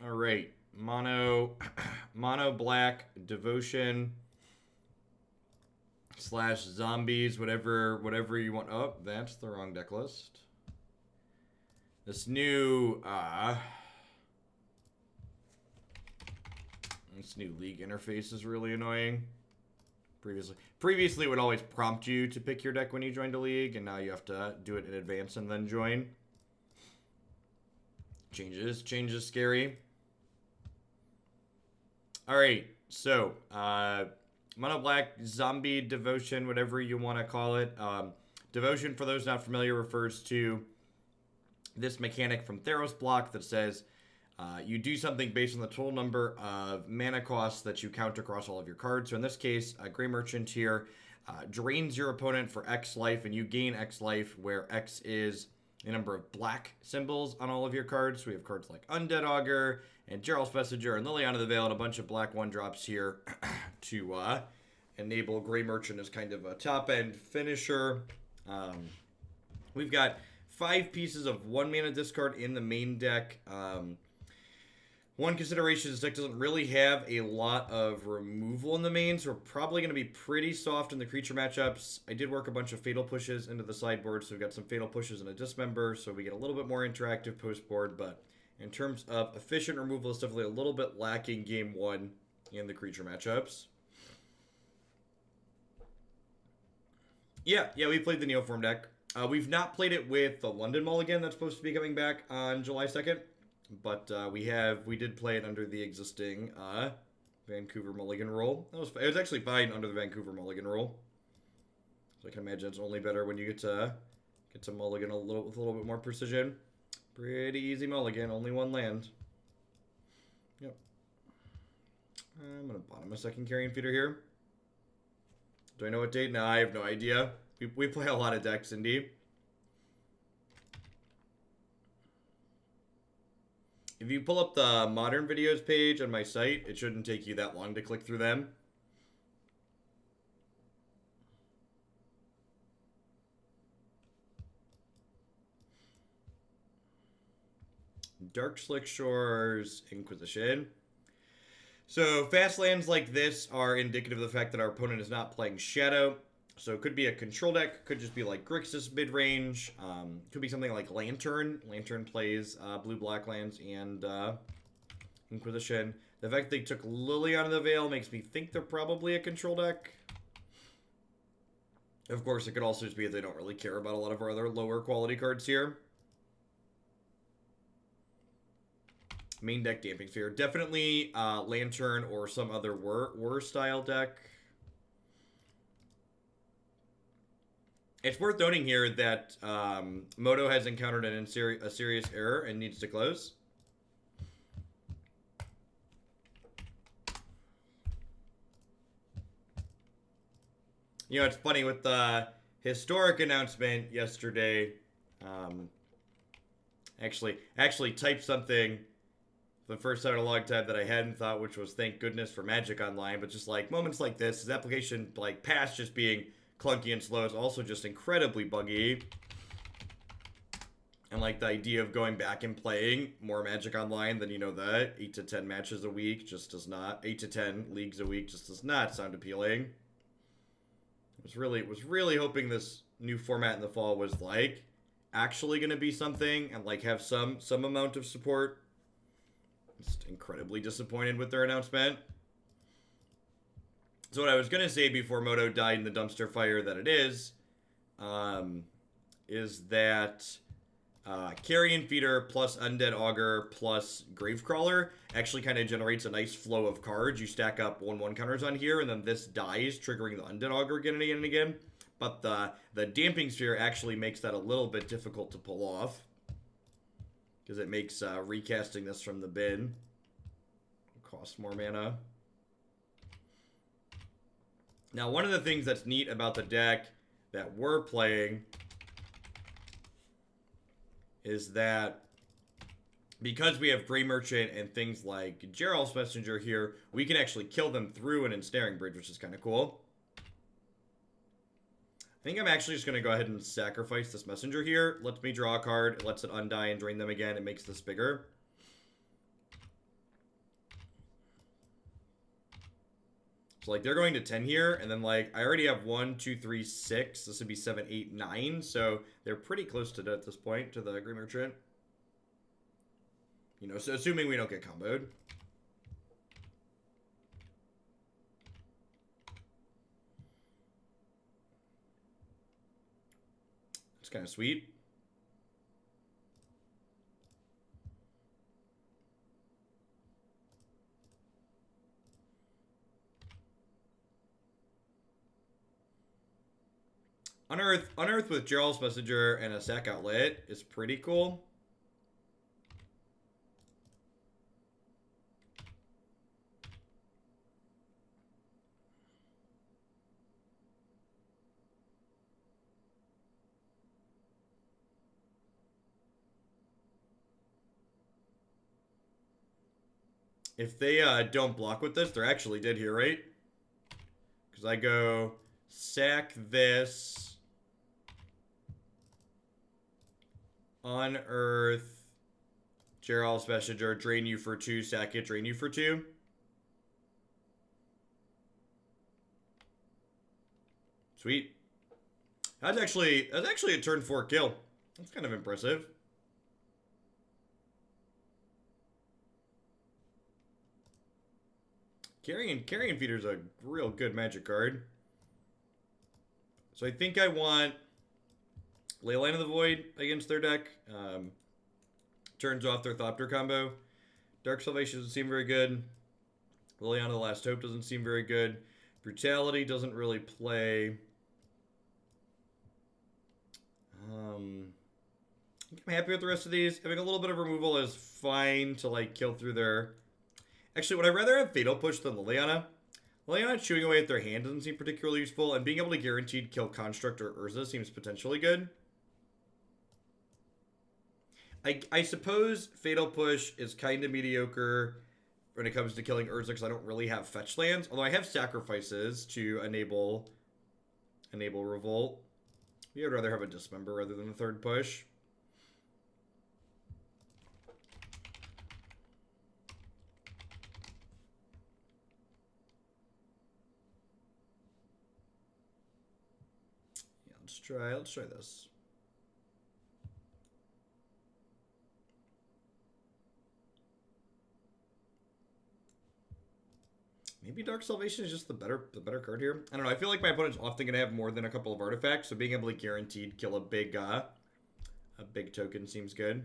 All right. Mono black devotion / zombies, whatever you want. Oh, that's the wrong deck list. This new league interface is really annoying. Previously it would always prompt you to pick your deck when you joined a league, and now you have to do it in advance and then join. Changes scary. Alright, so mono black zombie devotion, whatever you want to call it. Devotion, for those not familiar, refers to this mechanic from Theros block that says you do something based on the total number of mana costs that you count across all of your cards. So in this case, Grey Merchant here drains your opponent for X life, and you gain X life, where X is the number of black symbols on all of your cards. So we have cards like Undead Augur and Geralf's Messenger and Liliana the Veil and a bunch of black 1-drops here to enable Grey Merchant as kind of a top-end finisher. We've got 5 pieces of 1 mana discard in the main deck. One consideration is this deck doesn't really have a lot of removal in the main, so we're probably going to be pretty soft in the creature matchups. I did work a bunch of fatal pushes into the sideboard, so we've got some fatal pushes and a Dismember, so we get a little bit more interactive post-board, but in terms of efficient removal, it's definitely a little bit lacking game 1 in the creature matchups. Yeah, we played the Neoform deck. We've not played it with the London Mulligan that's supposed to be coming back on July 2nd. But we did play it under the existing Vancouver Mulligan rule. It was actually fine under the Vancouver Mulligan rule. So I can imagine it's only better when you get to mulligan with a little bit more precision. Pretty easy mulligan, only 1 land. Yep. I'm gonna bottom a second Carrion Feeder here. Do I know what date? No, I have no idea. We play a lot of decks, Indy. If you pull up the modern videos page on my site, it shouldn't take you that long to click through them. Dark Slick Shores, Inquisition. So fast lands like this are indicative of the fact that our opponent is not playing Shadow. So it could be a control deck, could just be like Grixis mid-range, could be something like Lantern. Lantern plays blue-black lands and Inquisition. The fact they took Liliana the Veil makes me think they're probably a control deck. Of course, it could also just be that they don't really care about a lot of our other lower quality cards here. Main deck Damping Sphere. Definitely Lantern or some other War style deck. It's worth noting here that Moto has encountered a serious error and needs to close. You know, it's funny with the historic announcement yesterday. Actually typed something for the first time in a long time that I hadn't thought, which was thank goodness for Magic Online. But just like moments like this, his application like past just being clunky and slow is also just incredibly buggy. And like the idea of going back and playing more Magic Online than, you know, the 8 to 10 matches a week just does not, 8 to 10 leagues a week just does not sound appealing. Was really hoping this new format in the fall was like actually going to be something and like have some amount of support. Just incredibly disappointed with their announcement. So what I was going to say before Moto died in the dumpster fire that it is that Carrion Feeder plus Undead Augur plus Gravecrawler actually kind of generates a nice flow of cards. You stack up 1/1 counters on here, and then this dies, triggering the Undead Augur again and again and again. But the Damping Sphere actually makes that a little bit difficult to pull off, because it makes recasting this from the bin cost more mana. Now, one of the things that's neat about the deck that we're playing is that because we have Grey Merchant and things like Geralf's Messenger here, we can actually kill them through an Ensnaring Bridge, which is kind of cool. I think I'm actually just going to go ahead and sacrifice this Messenger here. Lets me draw a card, it lets it undie and drain them again, it makes this bigger. So, like, they're going to 10 here, and then, like, I already have 1, 2, 3, 6. This would be 7, 8, 9. So, they're pretty close to at this point, to the Green Merchant. You know, so assuming we don't get comboed. It's kind of sweet. Unearth with Geralf's Messenger and a sack outlet is pretty cool. If they don't block with this, they're actually dead here, right? Because I go sack this, Unearth, Geralf's Messenger, drain you for 2, sack it, drain you for 2. Sweet. That's actually a turn 4 kill. That's kind of impressive. Carrion Feeder is a real good Magic card. So I think I want Leyline of the Void against their deck. Turns off their Thopter combo. Dark Salvation doesn't seem very good. Liliana the Last Hope doesn't seem very good. Brutality doesn't really play. I'm happy with the rest of these. Having a little bit of removal is fine to, like, kill through their... Actually, would I rather have Fatal Push than Liliana? Liliana chewing away at their hand doesn't seem particularly useful, and being able to guaranteed kill Construct or Urza seems potentially good. I suppose Fatal Push is kind of mediocre when it comes to killing Urza because I don't really have fetch lands, although I have sacrifices to enable Revolt. Maybe I'd rather have a Dismember rather than a third push. Yeah, let's try this. Maybe Dark Salvation is just the better card here. I don't know. I feel like my opponent's often going to have more than a couple of artifacts, so being able to guaranteed kill a big token seems good.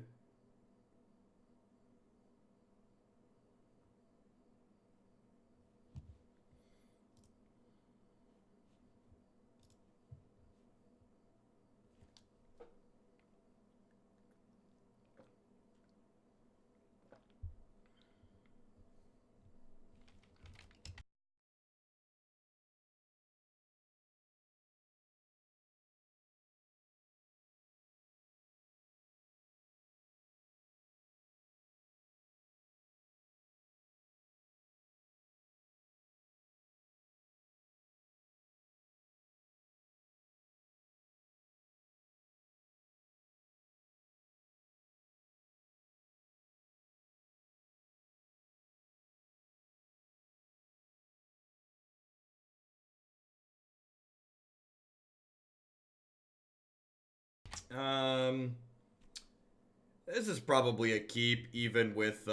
This is probably a keep, even with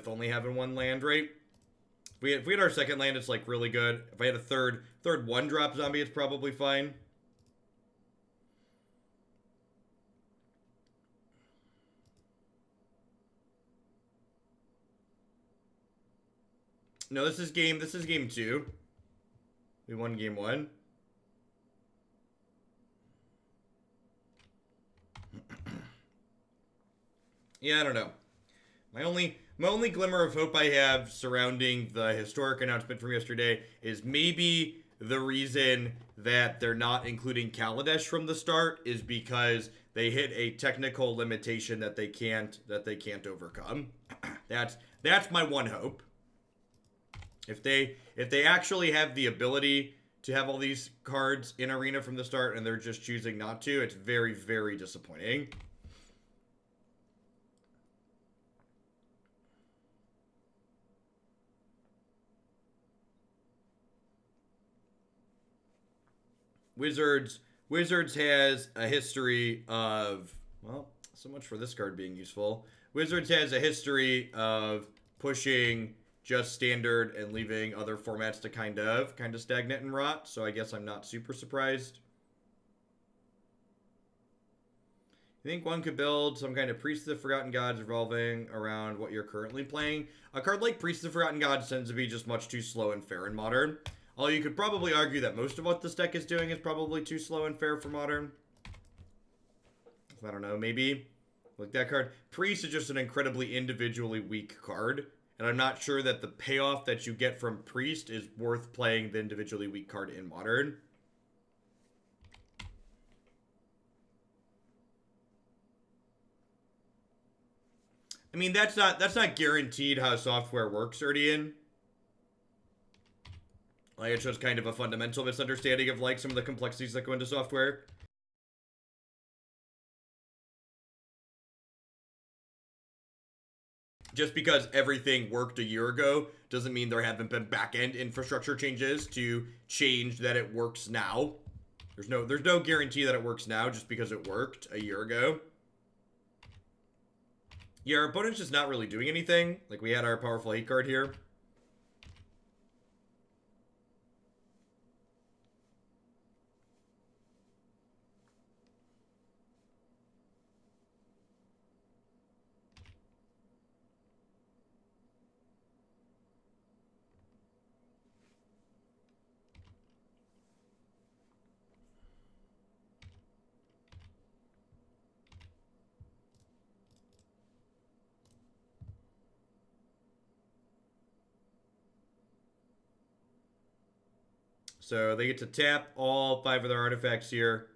only having one land, right? If we had our second land, it's like really good. If I had a third 1-drop zombie, it's probably fine. No, this is game 2. We won game 1. Yeah, I don't know. My only glimmer of hope I have surrounding the historic announcement from yesterday is maybe the reason that they're not including Kaladesh from the start is because they hit a technical limitation that they can't overcome. That's my one hope. If they actually have the ability to have all these cards in Arena from the start and they're just choosing not to, it's very, very disappointing. Wizards has a history of, well, so much for this card being useful. Wizards has a history of pushing just standard and leaving other formats to kind of stagnate and rot, so I guess I'm not super surprised. I think one could build some kind of Priest of the Forgotten Gods revolving around what you're currently playing. A card like Priest of the Forgotten Gods tends to be just much too slow and fair in Modern. Although you could probably argue that most of what this deck is doing is probably too slow and fair for Modern. I don't know, maybe. Like that card. Priest is just an incredibly individually weak card. And I'm not sure that the payoff that you get from Priest is worth playing the individually weak card in Modern. I mean, that's not guaranteed how software works, Erdian. Like, it's just kind of a fundamental misunderstanding of, like, some of the complexities that go into software. Just because everything worked a year ago doesn't mean there haven't been back-end infrastructure changes to change that it works now. There's no guarantee that it works now just because it worked a year ago. Yeah, our opponent's just not really doing anything. Like, we had our powerful hate card here. So they get to tap all 5 of their artifacts here.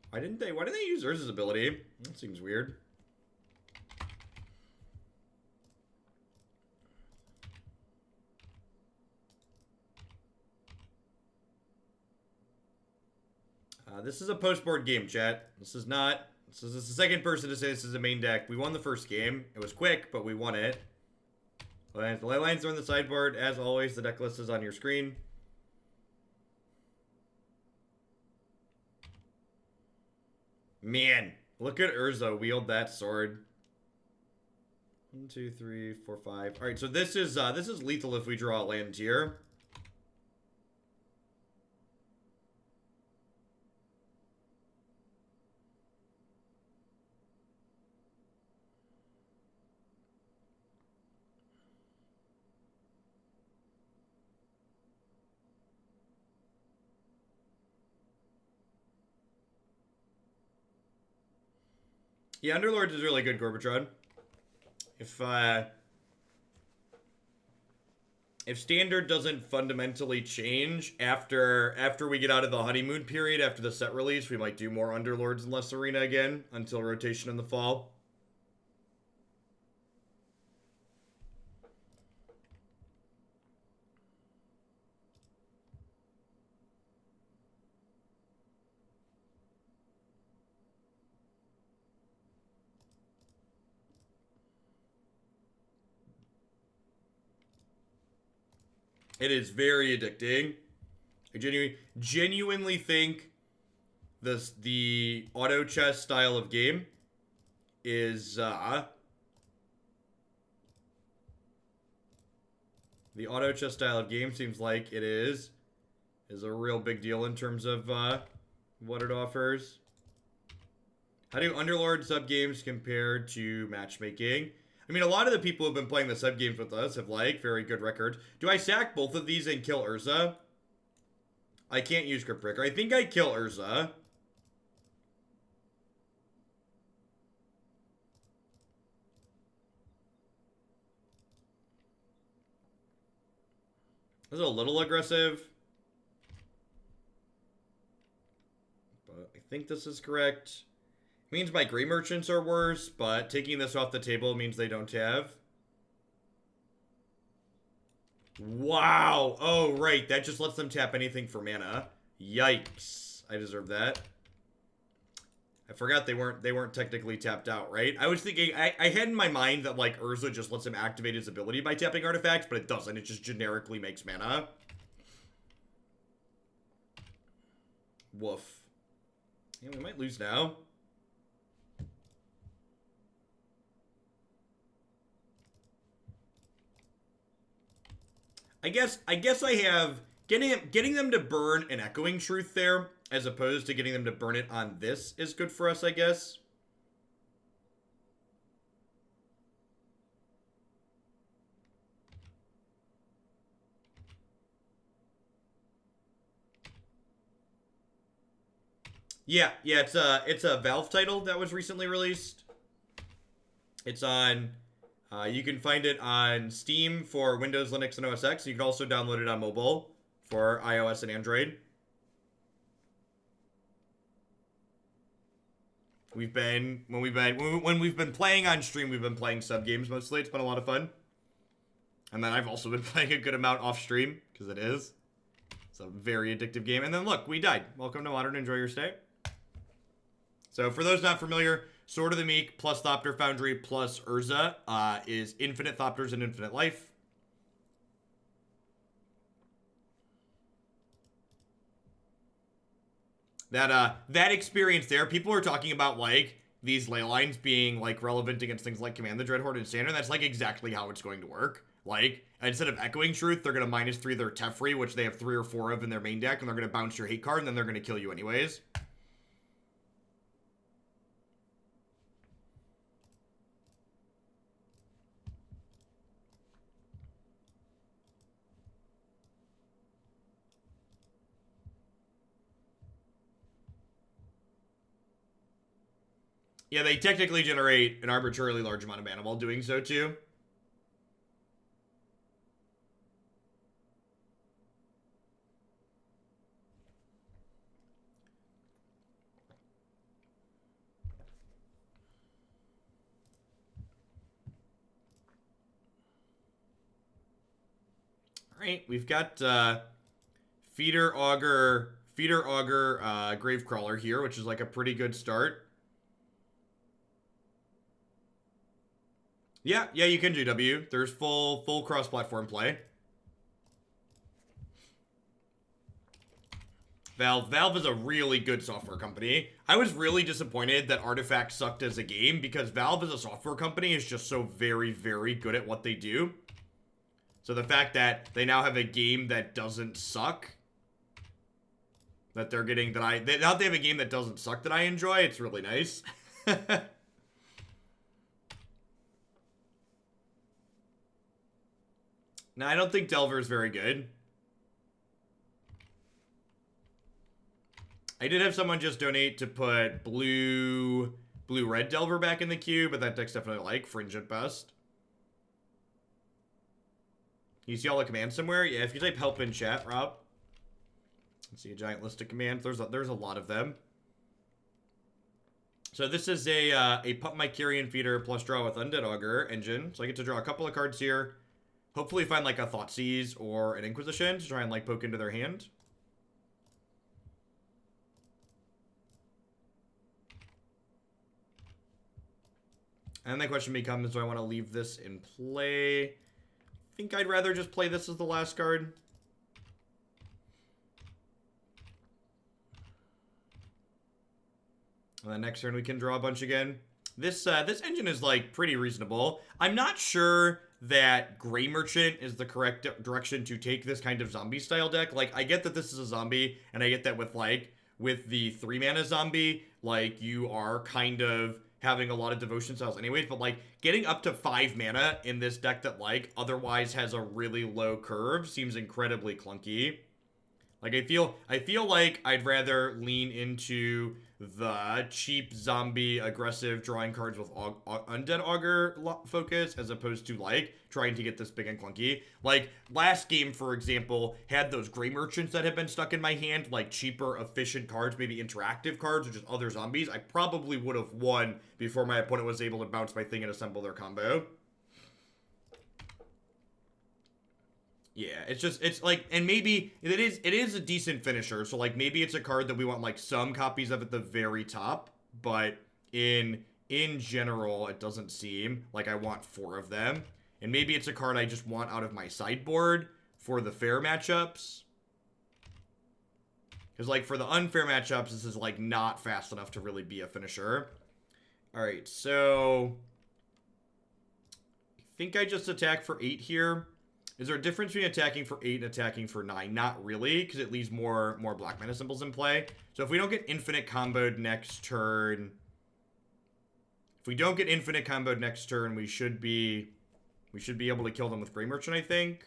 Why didn't they use Urza's ability? That seems weird. This is a post-board game, chat. This is the second person to say this is a main deck. We won the first game. It was quick, but we won it. The Leylines are on the sideboard. As always, the deck list is on your screen. Man, look at Urza wield that sword. 1, 2, 3, 4, 5. All right, so this is lethal if we draw a land here. Yeah, Underlords is really good, Gorbatron. If Standard doesn't fundamentally change after we get out of the honeymoon period after the set release, we might do more Underlords and less Arena again until rotation in the fall. It is very addicting. I genuinely think the auto chess style of game is the auto chess style of game seems like it is a real big deal in terms of what it offers. How do Underlord sub games compare to matchmaking? I mean, a lot of the people who've been playing the sub games with us have, like, very good records. Do I sack both of these and kill Urza? I can't use Cryptbreaker. I think I kill Urza. This is a little aggressive. But I think this is correct. Means my Grey Merchants are worse, but taking this off the table means they don't have. Wow. Oh, right. That just lets them tap anything for mana. Yikes. I deserve that. I forgot they weren't technically tapped out, right? I was thinking, I had in my mind that, like, Urza just lets him activate his ability by tapping artifacts, but it doesn't. It just generically makes mana. Woof. Yeah, we might lose now. I guess I have getting them to burn an Echoing Truth there, as opposed to getting them to burn it on this, is good for us, I guess. Yeah, it's a Valve title that was recently released. It's on, you can find it on Steam for Windows, Linux, and OS X. You can also download it on mobile for iOS and Android. When we've been playing on stream, we've been playing sub games mostly. It's been a lot of fun. And then I've also been playing a good amount off stream, because it is. It's a very addictive game. And then look, we died. Welcome to Modern. Enjoy your stay. So for those not familiar, Sword of the Meek plus Thopter Foundry plus Urza is infinite Thopters and infinite life. That experience there, people are talking about, like, these ley lines being, like, relevant against things like Command the Dreadhorde and Standard. That's, like, exactly how it's going to work. Like, instead of Echoing Truth, they're going to -3 their Teferi, which they have 3 or 4 of in their main deck, and they're going to bounce your hate card, and then they're going to kill you anyways. Yeah, they technically generate an arbitrarily large amount of mana while doing so, too. Alright, we've got Feeder Augur, Gravecrawler here, which is like a pretty good start. Yeah, you can GW. There's full cross-platform play. Valve is a really good software company. I was really disappointed that Artifact sucked as a game, because Valve as a software company is just so very, very good at what they do. So the fact that they now have a game that doesn't suck, that they're getting, now they have a game that doesn't suck that I enjoy, it's really nice. No, I don't think Delver is very good. I did have someone just donate to put blue-red Delver back in the queue, but that deck's definitely like fringe at best. You see all the commands somewhere? Yeah, if you type help in chat, Rob. Let's see a giant list of commands. There's a lot of them. So this is a Pump My Carrion Feeder plus draw with Undead Augur engine. So I get to draw a couple of cards here. Hopefully find like a Thoughtseize or an Inquisition to try and like poke into their hand. And the question becomes, do I want to leave this in play? I think I'd rather just play this as the last card. And then next turn we can draw a bunch again. This engine is like pretty reasonable. I'm not sure that Grey Merchant is the correct direction to take this kind of zombie style deck. Like, I get that this is a zombie, and I get that with the 3 mana zombie, like, you are kind of having a lot of devotion styles anyways, but like getting up to 5 mana in this deck that like otherwise has a really low curve seems incredibly clunky. Like, I feel like I'd rather lean into the cheap zombie aggressive drawing cards with Undead Augur focus as opposed to like trying to get this big and clunky. Like last game, for example, had those Grey Merchants that had been stuck in my hand, like cheaper, efficient cards, maybe interactive cards or just other zombies. I probably would have won before my opponent was able to bounce my thing and assemble their combo. Yeah, it's like, and maybe it is a decent finisher, so like maybe it's a card that we want like some copies of at the very top, but in general it doesn't seem like I want 4 of them. And maybe it's a card I just want out of my sideboard for the fair matchups, Because, like, for the unfair matchups, this is, like, not fast enough to really be a finisher. Alright, so... I think I just attack for 8 here. Is there a difference between attacking for 8 and attacking for 9? Not really, because it leaves more black mana symbols in play. So if we don't get infinite comboed next turn... If we don't get infinite comboed next turn, we should be able to kill them with Grey Merchant, I think.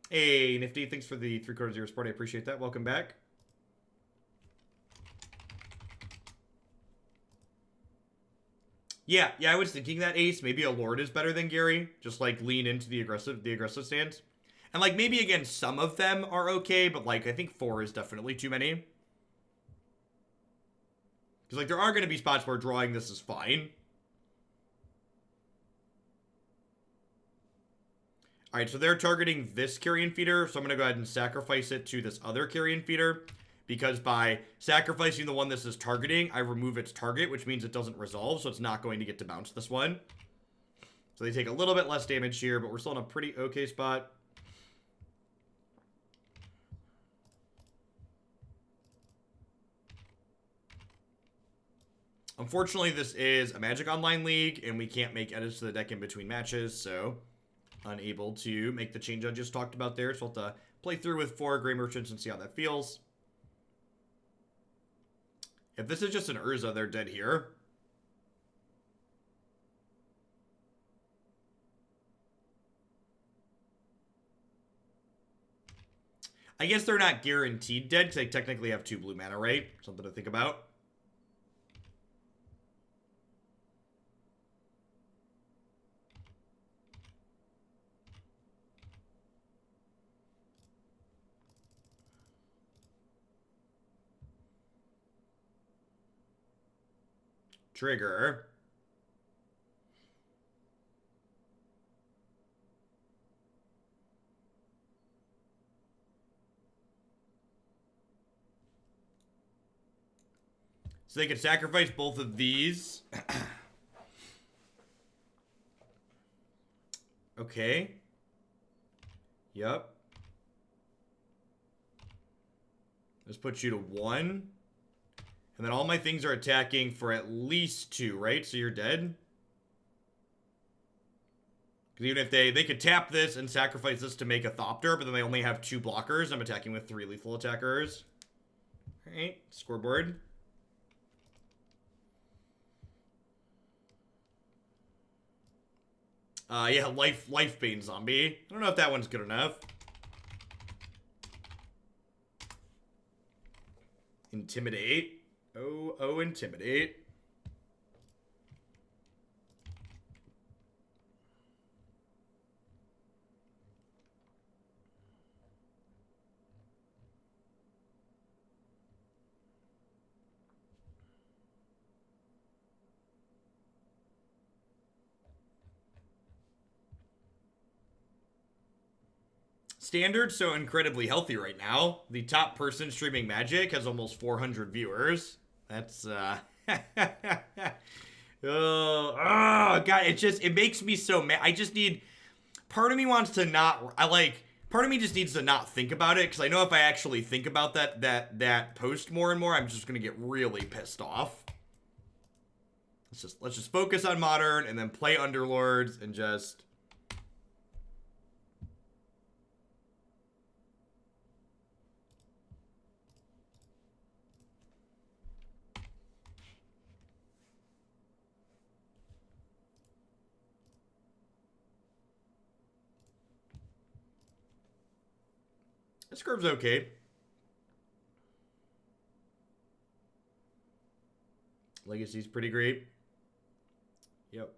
Hey, Nifty, thanks for the 3/4 of your support. I appreciate that. Welcome back. Yeah, I was thinking that, Ace. Maybe a Lord is better than Gary. Just, like, lean into the aggressive stance. And, like, maybe, again, some of them are okay, but, like, I think 4 is definitely too many. Because, like, there are going to be spots where drawing this is fine. Alright, so they're targeting this Carrion Feeder, so I'm going to go ahead and sacrifice it to this other Carrion Feeder. Because by sacrificing the one this is targeting, I remove its target, which means it doesn't resolve, so it's not going to get to bounce this one. So they take a little bit less damage here, but we're still in a pretty okay spot. Unfortunately, this is a Magic Online League, and we can't make edits to the deck in between matches, so unable to make the change I just talked about there. So I'll have to play through with 4 Grey Merchants and see how that feels. If this is just an Urza, they're dead here. I guess they're not guaranteed dead, because they technically have 2 blue mana, right? Something to think about. Trigger. So they could sacrifice both of these. Okay. Yep. Let's put you to 1. And then all my things are attacking for at least 2, right? So you're dead. Because even if they could tap this and sacrifice this to make a Thopter, but then they only have 2 blockers. I'm attacking with 3 lethal attackers. Alright, scoreboard. Yeah, Lifebane Zombie. I don't know if that one's good enough. Intimidate. Oh, Intimidate. Standard's so incredibly healthy right now. The top person streaming Magic has almost 400 viewers. That's, oh, God, it makes me so mad. I just need, part of me wants to not, part of me just needs to not think about it, because I know if I actually think about that post more and more, I'm just going to get really pissed off. Let's just focus on Modern, and then play Underlords, and just... This curve's okay. Legacy's pretty great. Yep.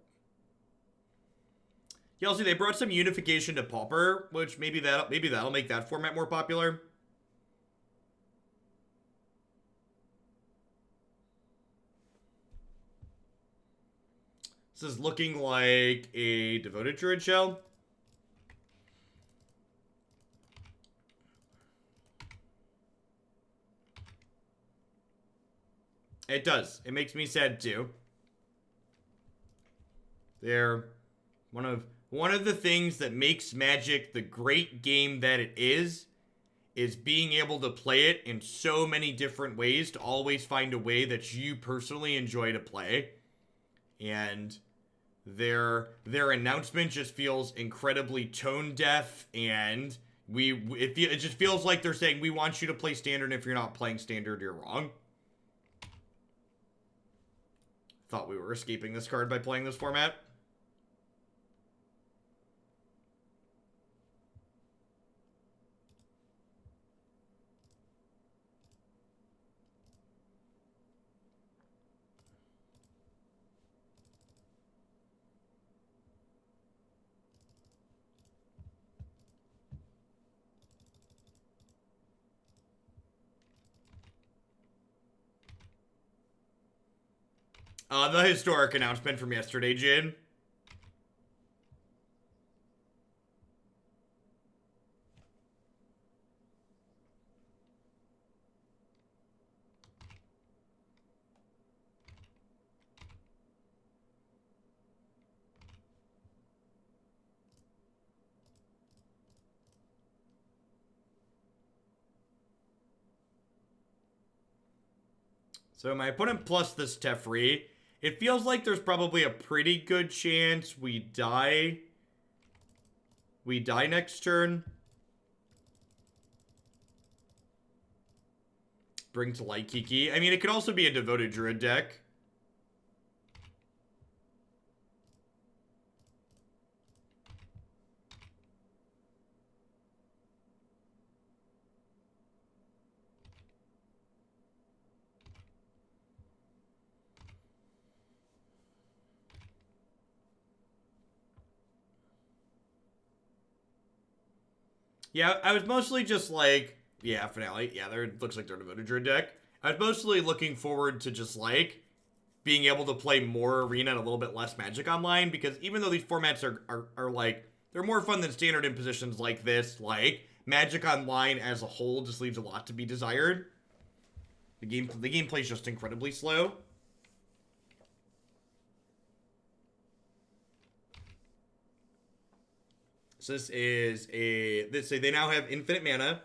Yeah, see, they brought some unification to Pauper, which maybe that'll make that format more popular. This is looking like a Devoted Druid shell. It does. It makes me sad too. They're one of the things that makes Magic the great game that it is is being able to play it in so many different ways to always find a way that you personally enjoy to play. And their announcement just feels incredibly tone deaf, and it just feels like they're saying, we want you to play standard, and if you're not playing standard, you're wrong. Thought we were escaping this card by playing this format. The historic announcement from yesterday, Jin. So my opponent plus this Teferi. It feels like there's probably a pretty good chance we die. We die next turn. Bring to light Kiki. I mean, it could also be a Devoted Druid deck. Yeah, I was mostly just like, yeah, finale. Yeah, there looks like they're a Devoted Druid deck. I was mostly looking forward to just like being able to play more Arena and a little bit less Magic Online, because even though these formats are like, they're more fun than standard in positions like this, like Magic Online as a whole just leaves a lot to be desired. The gameplay is just incredibly slow. So this is they now have infinite mana.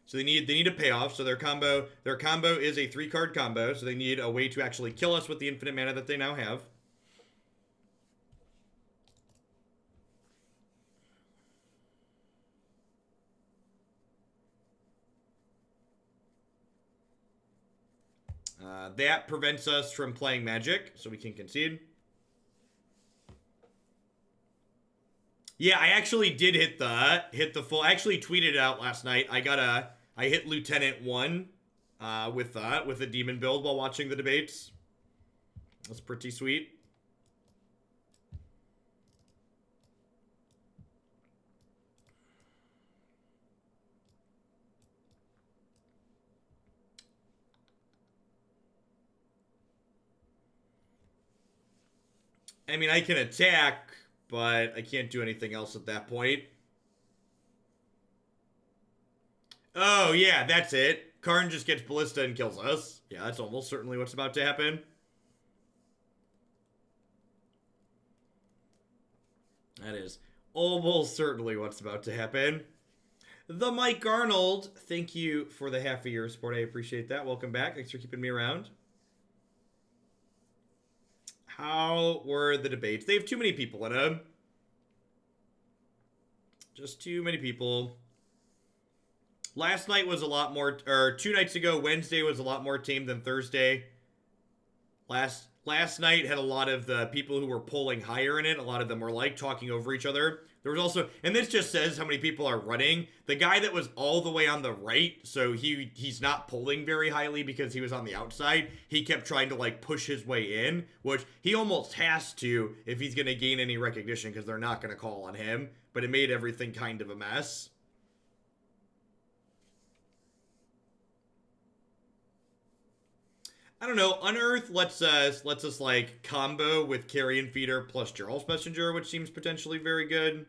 So they need a payoff. So their combo is a 3-card combo. So they need a way to actually kill us with the infinite mana that they now have. That prevents us from playing Magic, so we can concede. Yeah, I actually did hit the full. I actually tweeted it out last night. I hit Lieutenant 1 with a demon build while watching the debates. That's pretty sweet. I mean, I can attack, but I can't do anything else at that point. Oh, yeah, that's it. Karn just gets Ballista and kills us. Yeah, that's almost certainly what's about to happen. That is almost certainly what's about to happen. The Mike Arnold, thank you for the half a year support. I appreciate that. Welcome back. Thanks for keeping me around. How were the debates? They have too many people in them. Just too many people. Last night was a lot more, or 2 nights ago, Wednesday was a lot more tame than Thursday. Last night had a lot of the people who were polling higher in it. A lot of them were like talking over each other. There was also, and this just says how many people are running. The guy that was all the way on the right, so he's not polling very highly because he was on the outside. He kept trying to like push his way in, which he almost has to if he's going to gain any recognition because they're not going to call on him. But it made everything kind of a mess. I don't know. Unearth lets us like combo with Carrion Feeder plus Geralf's Messenger, which seems potentially very good.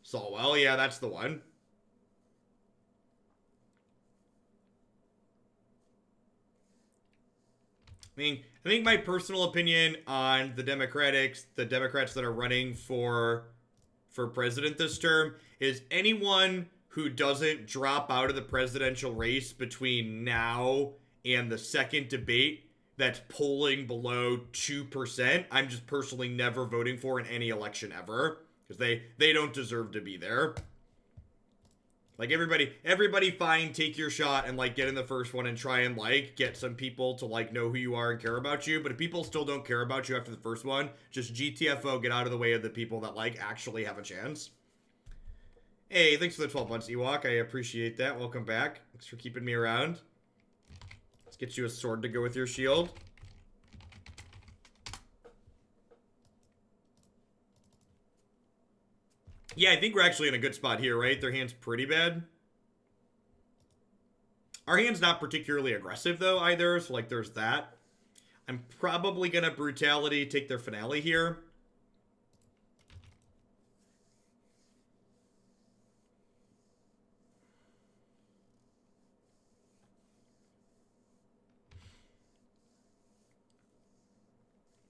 Solwell, yeah, that's the one. I think my personal opinion on the Democrats that are running for president this term is anyone who doesn't drop out of the presidential race between now and the second debate that's polling below 2%, I'm just personally never voting for in any election ever. Because they don't deserve to be there. Like, everybody fine, take your shot and, like, get in the first one and try and, like, get some people to, like, know who you are and care about you. But if people still don't care about you after the first one, just GTFO, get out of the way of the people that, like, actually have a chance. Hey, thanks for the 12 months, Ewok. I appreciate that. Welcome back. Thanks for keeping me around. Let's get you a sword to go with your shield. Yeah, I think we're actually in a good spot here, right? Their hand's pretty bad. Our hand's not particularly aggressive, though, either. So, like, there's that. I'm probably going to Brutality, take their finale here.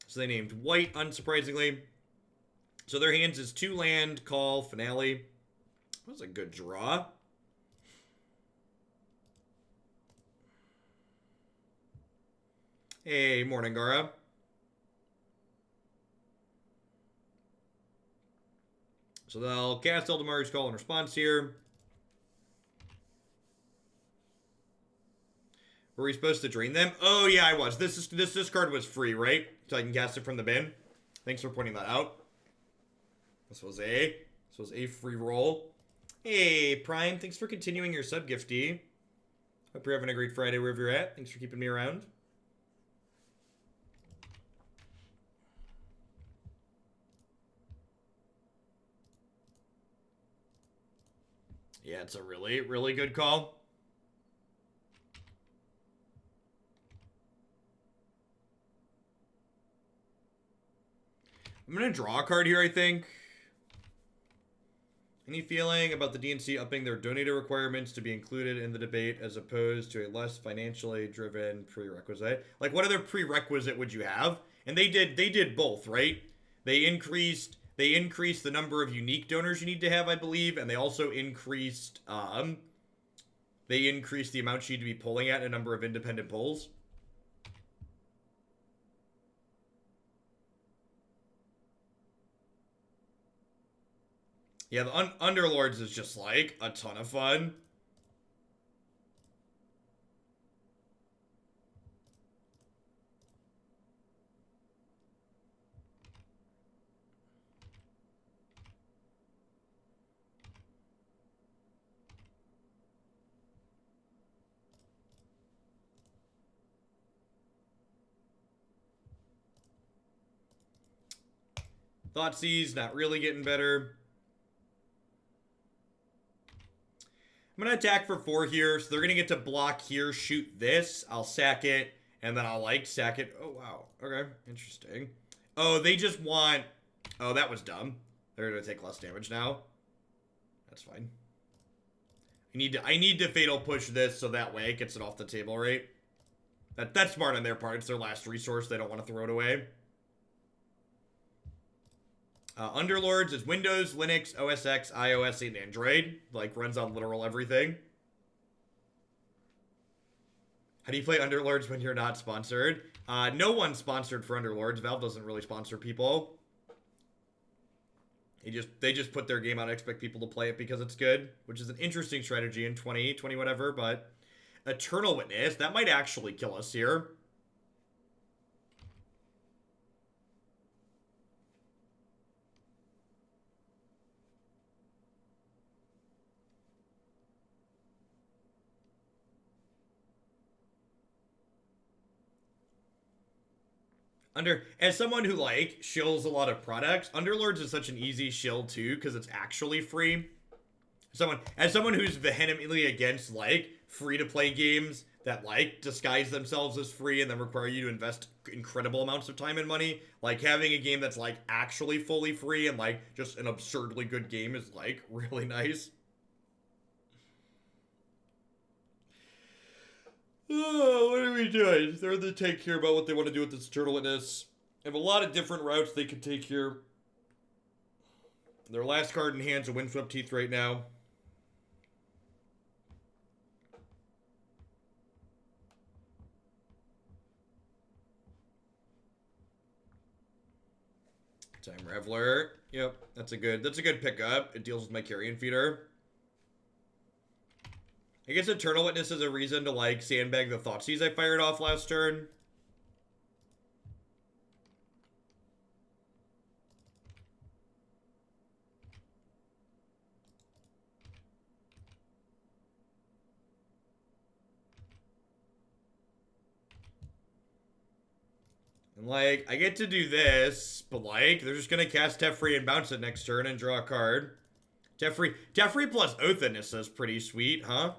So they named white, unsurprisingly. So their hands is 2 land, call, finale. That was a good draw. Hey, morning, Gara. So they'll cast Eldamar's Call in response here. Were we supposed to drain them? Oh, yeah, I was. This card was free, right? So I can cast it from the bin. Thanks for pointing that out. This was a free roll. Hey, Prime, thanks for continuing your sub gifty. Hope you're having a great Friday wherever you're at. Thanks for keeping me around. Yeah, it's a really, really good call. I'm going to draw a card here, I think. Any feeling about the DNC upping their donator requirements to be included in the debate as opposed to a less financially driven prerequisite? Like, what other prerequisite would you have? And they did both, right? They increased the number of unique donors you need to have, I believe, and they also increased the amount you need to be pulling at a number of independent polls. Yeah, the Underlords is just, like, a ton of fun. Thoughtseize, not really getting better. I'm going to attack for 4 here, so they're going to get to block here, shoot this. I'll sack it, and then I'll, like, sack it. Oh, wow. Okay, interesting. Oh, they just want... Oh, that was dumb. They're going to take less damage now. That's fine. I need to Fatal Push this so that way it gets it off the table, right? That's smart on their part. It's their last resource. They don't want to throw it away. Underlords is Windows, Linux, OS X, iOS, and Android. Like, runs on literal everything. How do you play Underlords when you're not sponsored? No one's sponsored for Underlords. Valve doesn't really sponsor people. They just put their game out and expect people to play it because it's good, which is an interesting strategy in 2020 whatever, but Eternal Witness, that might actually kill us here. As someone who, like, shills a lot of products, Underlords is such an easy shill too because it's actually free. As someone who's vehemently against, like, free-to-play games that, like, disguise themselves as free and then require you to invest incredible amounts of time and money, like, having a game that's, like, actually fully free and, like, just an absurdly good game is, like, really nice. Oh, what are we doing? They're in the take here about what they want to do with this Eternal Witness. They have a lot of different routes they could take here. Their last card in hand's a Windswept Teeth right now. Time Reveler. Yep, that's a good pickup. It deals with my Carrion Feeder. I guess Eternal Witness is a reason to, like, sandbag the Thoughtseize I fired off last turn. And, like, I get to do this, but, like, they're just gonna cast Teferi and bounce it next turn and draw a card. Teferi plus Oathenness is pretty sweet, huh?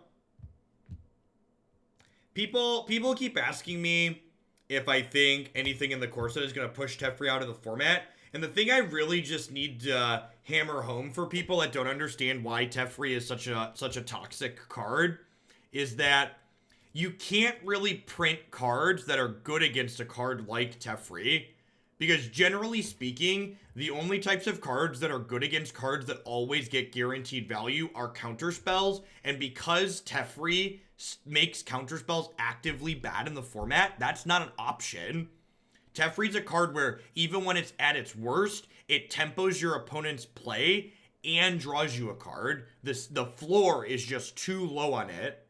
People keep asking me if I think anything in the core set is going to push Teferi out of the format. And the thing I really just need to hammer home for people that don't understand why Teferi is such a toxic card is that you can't really print cards that are good against a card like Teferi. Because generally speaking, the only types of cards that are good against cards that always get guaranteed value are counterspells. And because Teferi makes counterspells actively bad in the format, that's not an option. Teferi's a card where even when it's at its worst, it tempos your opponent's play and draws you a card. The floor is just too low on it.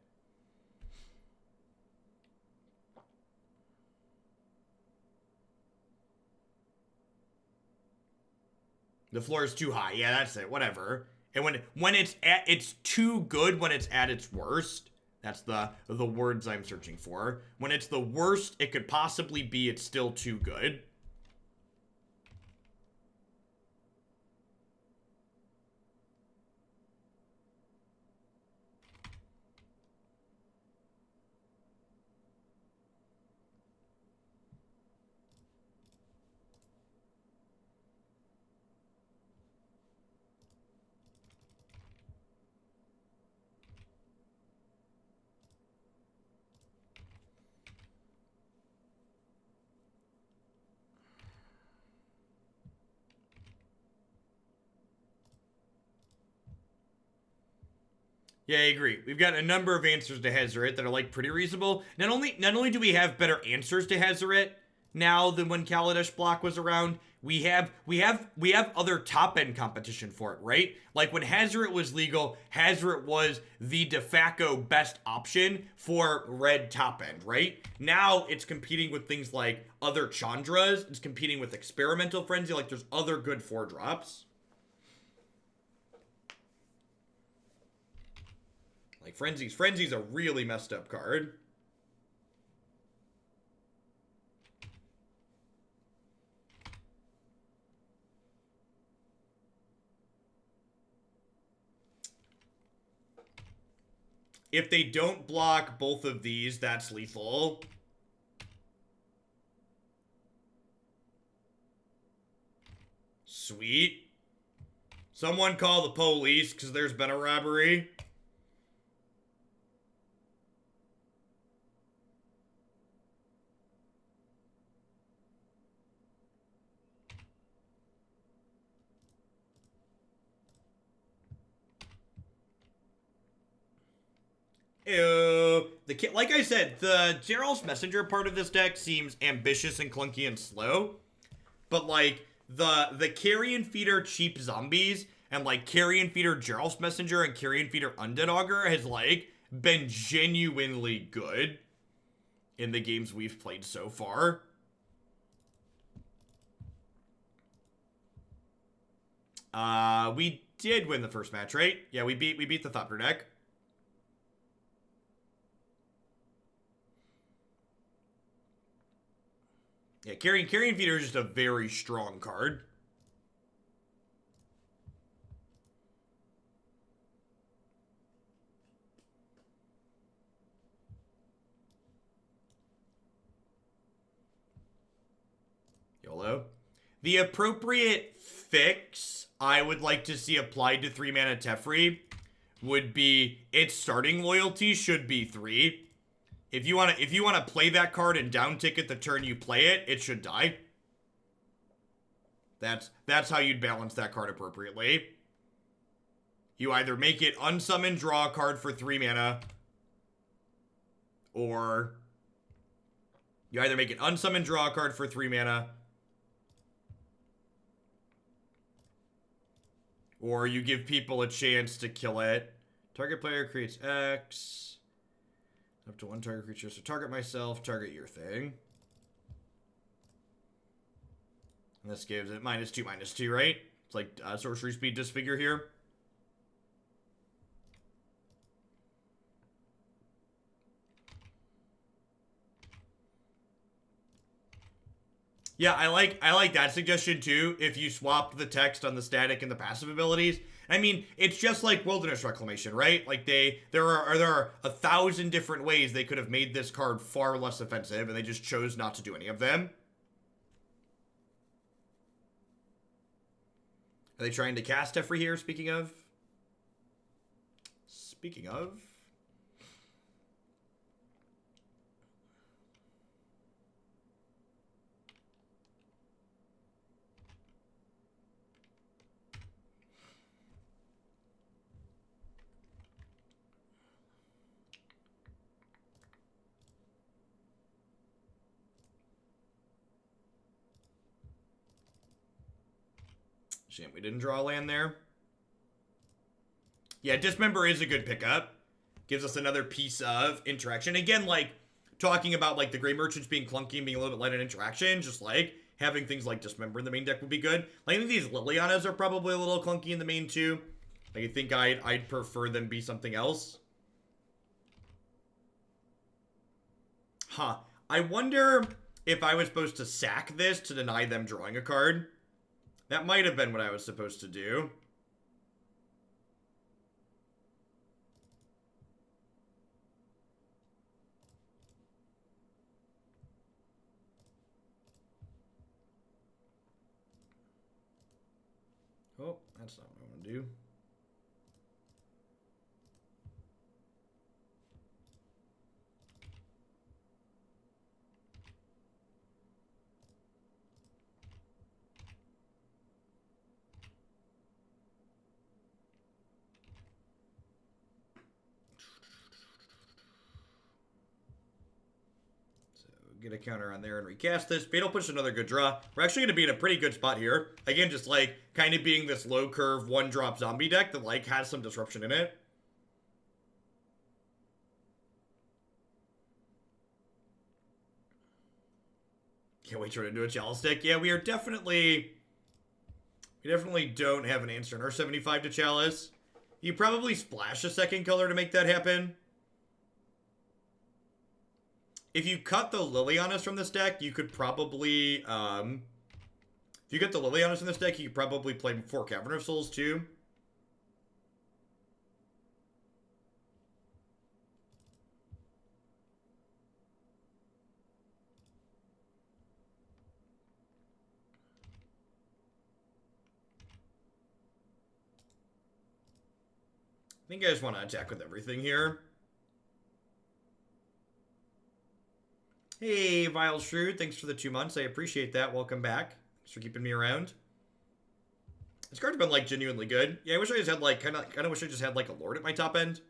The floor is too high. Yeah, that's it. Whatever. And when it's too good when it's at its worst. That's the words I'm searching for. When it's the worst it could possibly be, it's still too good. Yeah, I agree. We've got a number of answers to Hazoret that are, like, pretty reasonable. Not only do we have better answers to Hazoret now than when Kaladesh block was around, we have other top-end competition for it, right? Like, when Hazoret was legal, Hazoret was the de facto best option for red top-end, right? Now it's competing with things like other Chandras. It's competing with Experimental Frenzy. Like, there's other good 4-drops. Like, Frenzy's a really messed up card. If they don't block both of these, that's lethal. Sweet. Someone call the police, because there's been a robbery. Ew. Like I said, the Geralf's Messenger part of this deck seems ambitious and clunky and slow. But, like, the Carrion Feeder cheap zombies and, like, Carrion Feeder Geralf's Messenger and Carrion Feeder Undead Augur has, like, been genuinely good in the games we've played so far. We did win the first match, right? Yeah, we beat the Thopter deck. Yeah, Carrion Feeder is just a very strong card. YOLO. The appropriate fix I would like to see applied to 3-mana Teferi would be its starting loyalty should be 3. If you want to play that card and down ticket the turn you play it, it should die. That's how you'd balance that card appropriately. You either make it unsummon, draw a card for 3 mana, or you either make it unsummon, draw a card for 3 mana, Or you give people a chance to kill it. Target player creates X. Up to one target creature. So target myself, target your thing. And this gives it -2/-2, right? It's like sorcery speed disfigure here. Yeah, I like that suggestion too. If you swapped the text on the static and the passive abilities, I mean, it's just like Wilderness Reclamation, right? Like there are 1,000 different ways they could have made this card far less offensive, and they just chose not to do any of them. Are they trying to cast Teferi here? Speaking of. Shame we didn't draw a land there. Yeah, Dismember is a good pickup. Gives us another piece of interaction. Again, like, talking about, like, the Grey Merchants being clunky and being a little bit light on interaction, just, like, having things like Dismember in the main deck would be good. Like, I think these Lilianas are probably a little clunky in the main, too. Like, I think I'd prefer them be something else. Huh. I wonder if I was supposed to sack this to deny them drawing a card. That might have been what I was supposed to do. Oh, that's not what I want to do. Get a counter on there and recast this. Fatal Push, another good draw. We're actually going to be in a pretty good spot here. Again, just like kind of being this low curve one drop zombie deck that like has some disruption in it. Can't wait to turn into a Chalice deck. Yeah, we definitely don't have an answer in our 75 to Chalice. You probably splash a second color to make that happen. If you cut the Lilianas from this deck, you could probably, if you get the Lilianas from this deck, you could probably play 4 Cavern of Souls, too. I think I just want to attack with everything here. Hey, Vile Shrewd, thanks for the 2 months. I appreciate that. Welcome back. Thanks for keeping me around. This card's been, like, genuinely good. Yeah, I wish I just had, like, kind of wish I just had, like, a Lord at my top end.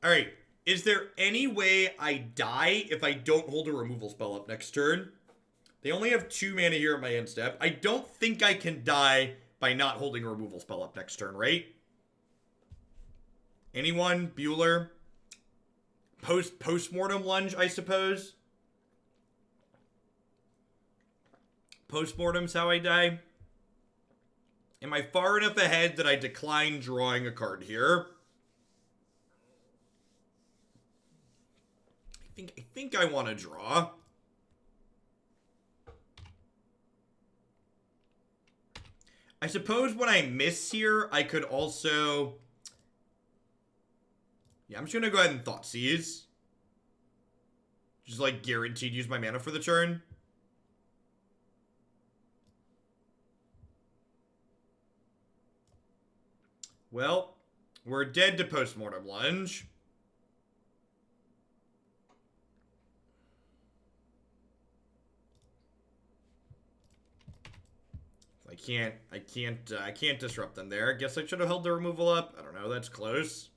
Alright. Is there any way I die if I don't hold a removal spell up next turn? They only have 2 mana here at my end step. I don't think I can die by not holding a removal spell up next turn, right? Anyone? Bueller? Postmortem lunge, I suppose? Postmortem's how I die? Am I far enough ahead that I decline drawing a card here? I think I want to draw. I suppose when I miss here, I could also... Yeah, I'm just going to go ahead and Thoughtseize. Just, like, guaranteed use my mana for the turn. Well, we're dead to Postmortem Lunge. I can't disrupt them there. Guess I should have held the removal up. I don't know, that's close.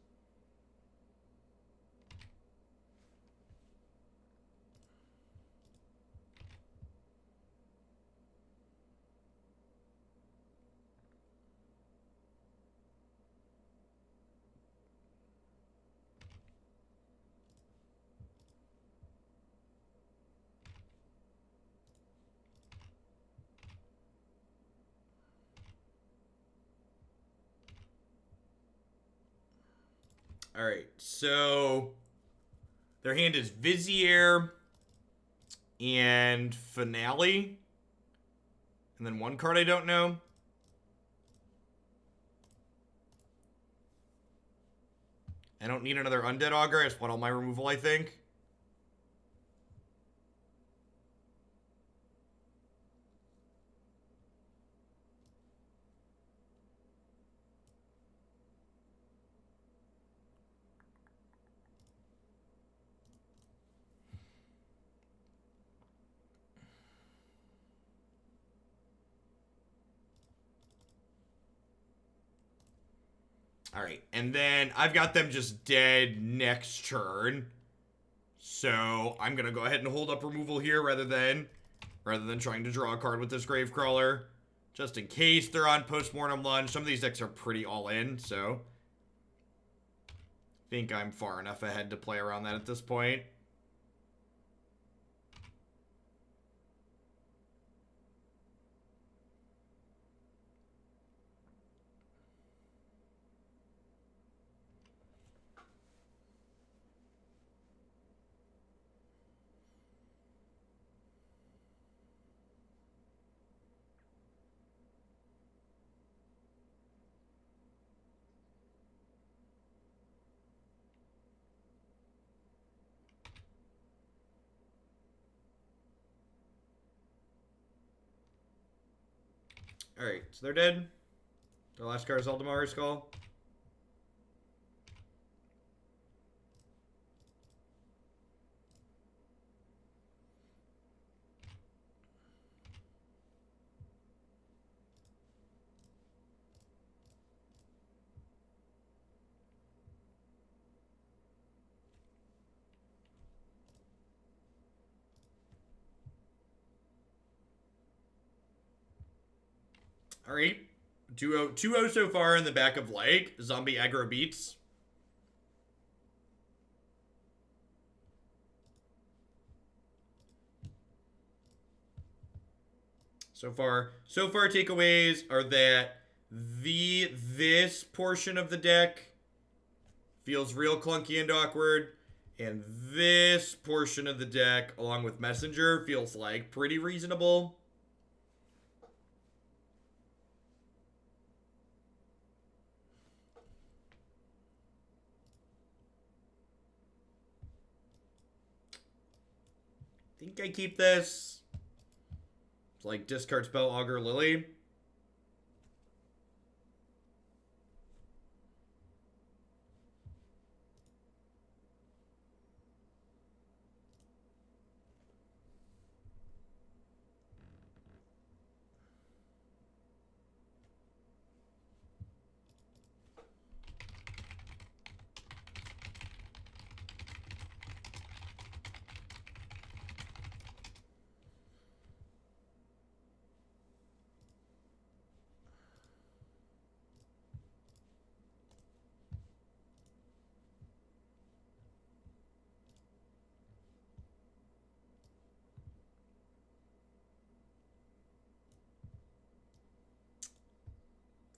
Alright, so their hand is Vizier and Finale. And then one card I don't know. I don't need another Undead Augur. I just want all my removal, I think. Alright, and then I've got them just dead next turn. So I'm going to go ahead and hold up removal here rather than trying to draw a card with this Gravecrawler. Just in case they're on Postmortem Lunge. Some of these decks are pretty all in, so I think I'm far enough ahead to play around that at this point. Alright, so they're dead. Their last card is Aldemari's Skull. Alright. 2-0 so far in the back of like zombie aggro beats. So far takeaways are that this portion of the deck feels real clunky and awkward, and this portion of the deck, along with Messenger, feels like pretty reasonable. I think I keep this. It's like discard spell Augur Lily.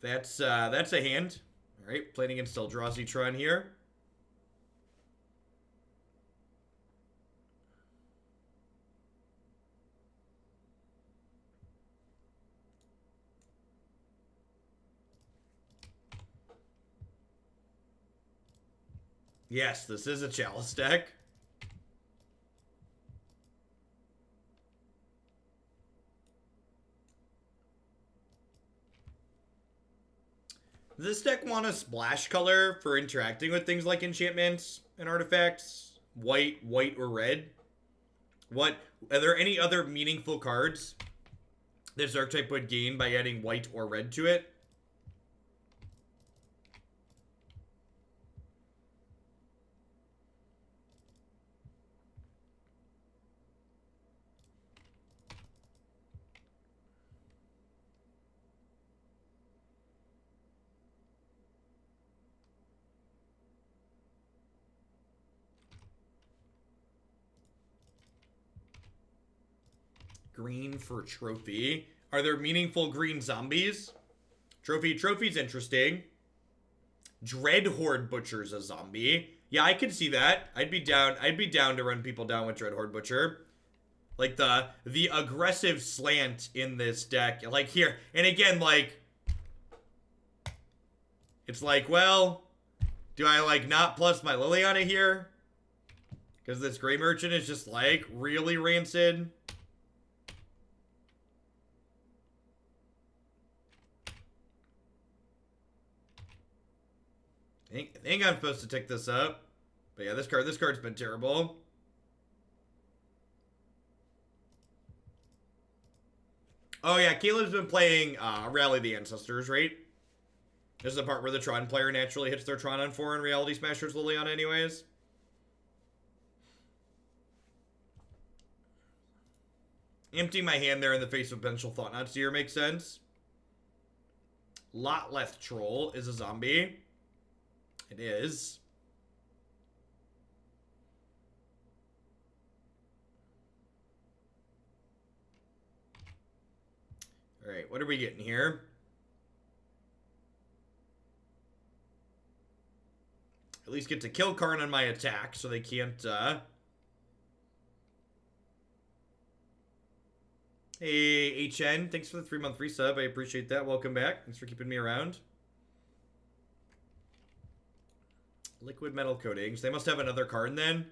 That's a hand. All right, playing against Eldrazi Thran here. Yes, this is a Chalice deck. Does this deck want a splash color for interacting with things like enchantments and artifacts? White, or red? What? Are there any other meaningful cards this archetype would gain by adding white or red to it. Green for trophy. Are there meaningful green zombies? Trophy's interesting. Dread Horde Butcher's a zombie. Yeah, I could see that. I'd be down to run people down with Dread Horde Butcher. Like the aggressive slant in this deck. Like here. And again, like, it's like, well, do I like not plus my Liliana here? Because this Grey Merchant is just like really rancid. I think I'm supposed to tick this up. But yeah, this card's been terrible. Oh yeah, Caleb's been playing Rally the Ancestors, right? This is the part where the Thran player naturally hits their Thran on 4 and Reality Smashers Liliana anyways. Emptying my hand there in the face of potential Thoughtseize makes sense. Lotleth Troll is a zombie. It is. Alright, what are we getting here? At least get to kill Karn on my attack, so they can't, Hey, HN, thanks for the 3-month resub. I appreciate that. Welcome back. Thanks for keeping me around. Liquid metal coatings. They must have another card then.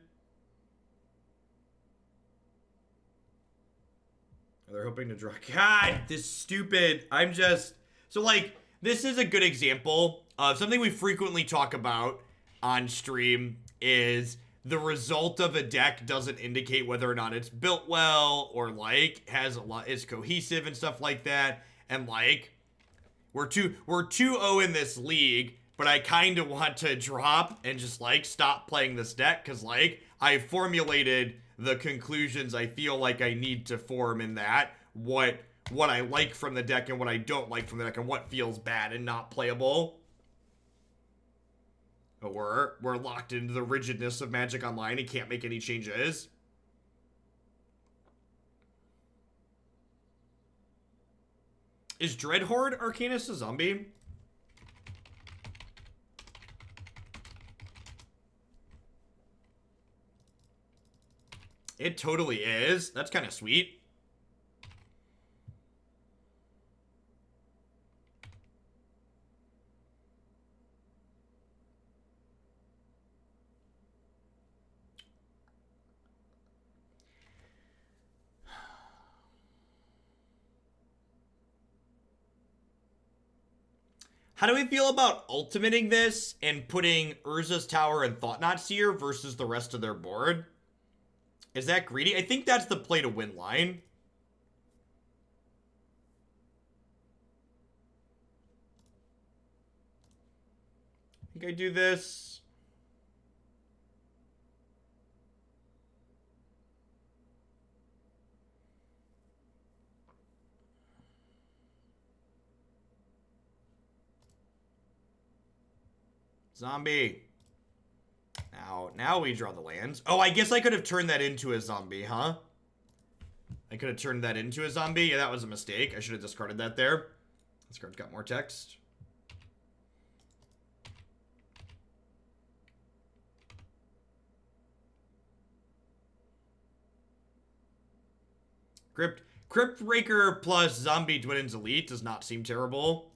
They're hoping to draw. God, this stupid. I'm just. So, like, this is a good example of something we frequently talk about on stream is the result of a deck doesn't indicate whether or not it's built well or, like, has a lot, is cohesive and stuff like that. And, like, we're 2-0 in this league, but I kind of want to drop and just, like, stop playing this deck because, like, I formulated the conclusions I feel like I need to form in that. What I like from the deck and what I don't like from the deck and what feels bad and not playable. But we're locked into the rigidness of Magic Online and can't make any changes. Is Dreadhorde Arcanist a zombie? It totally is. That's kind of sweet. How do we feel about ultimating this and putting Urza's Tower and Thought-Knot Seer versus the rest of their board? Is that greedy? I think that's the play to win line. I think I do this. Zombie. Now we draw the lands. Oh, I guess I could have turned that into a zombie, huh? I could have turned that into a zombie. Yeah, that was a mistake. I should have discarded that there. This card's got more text. Cryptbreaker plus Zombie Dwinnen's Elite does not seem terrible.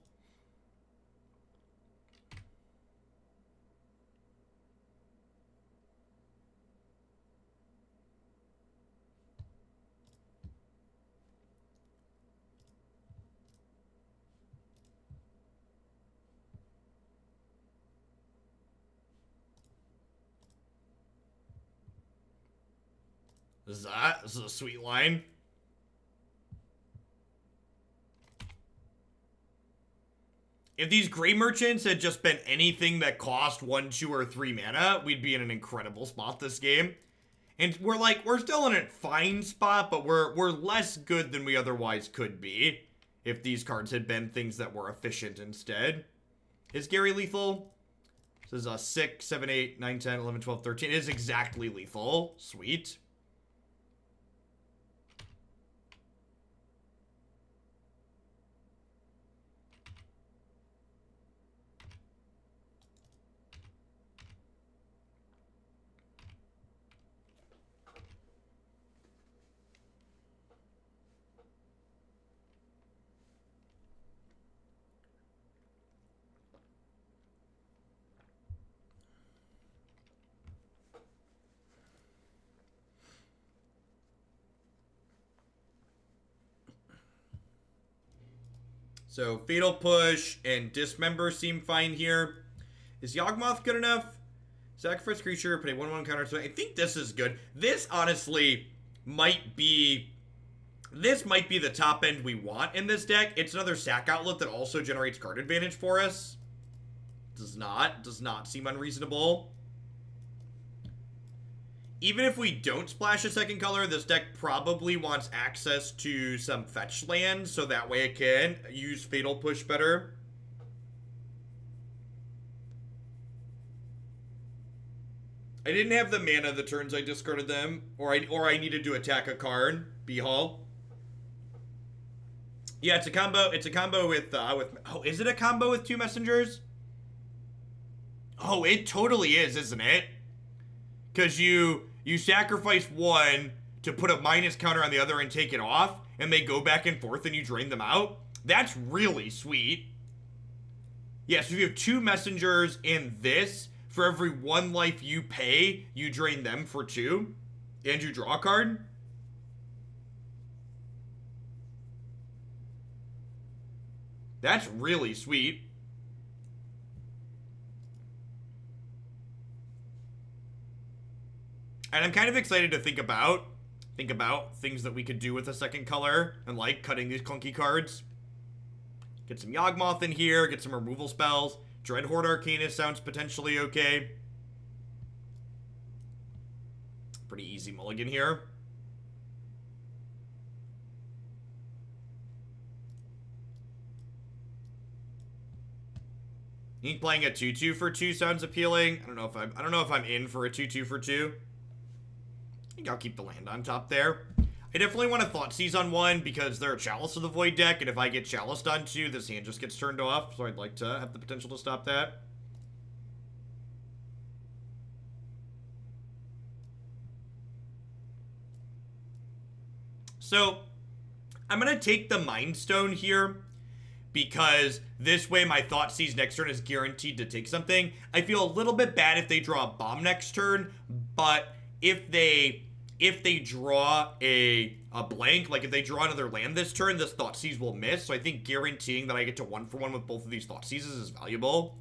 This is a sweet line. If these Grey Merchants had just been anything that cost 1, 2, or 3 mana, we'd be in an incredible spot this game. And we're still in a fine spot, but we're less good than we otherwise could be if these cards had been things that were efficient instead. Is Gary lethal? This is 6, 7, 8, 9, 10, 11, 12, 13. It is exactly lethal. Sweet. So, Fatal Push and Dismember seem fine here. Is Yawgmoth good enough? Sacrifice creature, put a 1/1 counter. So I think this is good. This, honestly, might be... This might be the top end we want in this deck. It's another sack outlet that also generates card advantage for us. Does not seem unreasonable. Even if we don't splash a second color, this deck probably wants access to some fetch lands, so that way it can use Fatal Push better. I didn't have the mana the turns I discarded them, or I needed to attack a card. B-Hall. Yeah, it's a combo. It's a combo with oh, is it a combo with 2 messengers? Oh, it totally is, isn't it? Because you sacrifice one to put a minus counter on the other and take it off, and they go back and forth and you drain them out. That's really sweet. Yeah, so if you have 2 messengers in this, for every 1 life you pay, you drain them for 2, and you draw a card. That's really sweet. And I'm kind of excited to think about things that we could do with a second color and like cutting these clunky cards. Get some Yawgmoth in here, get some removal spells. Dreadhorde Arcanist sounds potentially okay. Pretty easy mulligan here. I think playing a 2/2 for 2 sounds appealing. I don't know if I'm in for a 2/2 for 2. I think I'll keep the land on top there. I definitely want to Thoughtseize on 1 because they're a Chalice of the Void deck, and if I get Chaliced on 2, this hand just gets turned off, so I'd like to have the potential to stop that. So, I'm going to take the Mind Stone here because this way my Thoughtseize next turn is guaranteed to take something. I feel a little bit bad if they draw a bomb next turn, but if they draw a blank, like if they draw another land this turn, this Thoughtseize will miss. So I think guaranteeing that I get to 1-for-1 with both of these Thoughtseizes is valuable.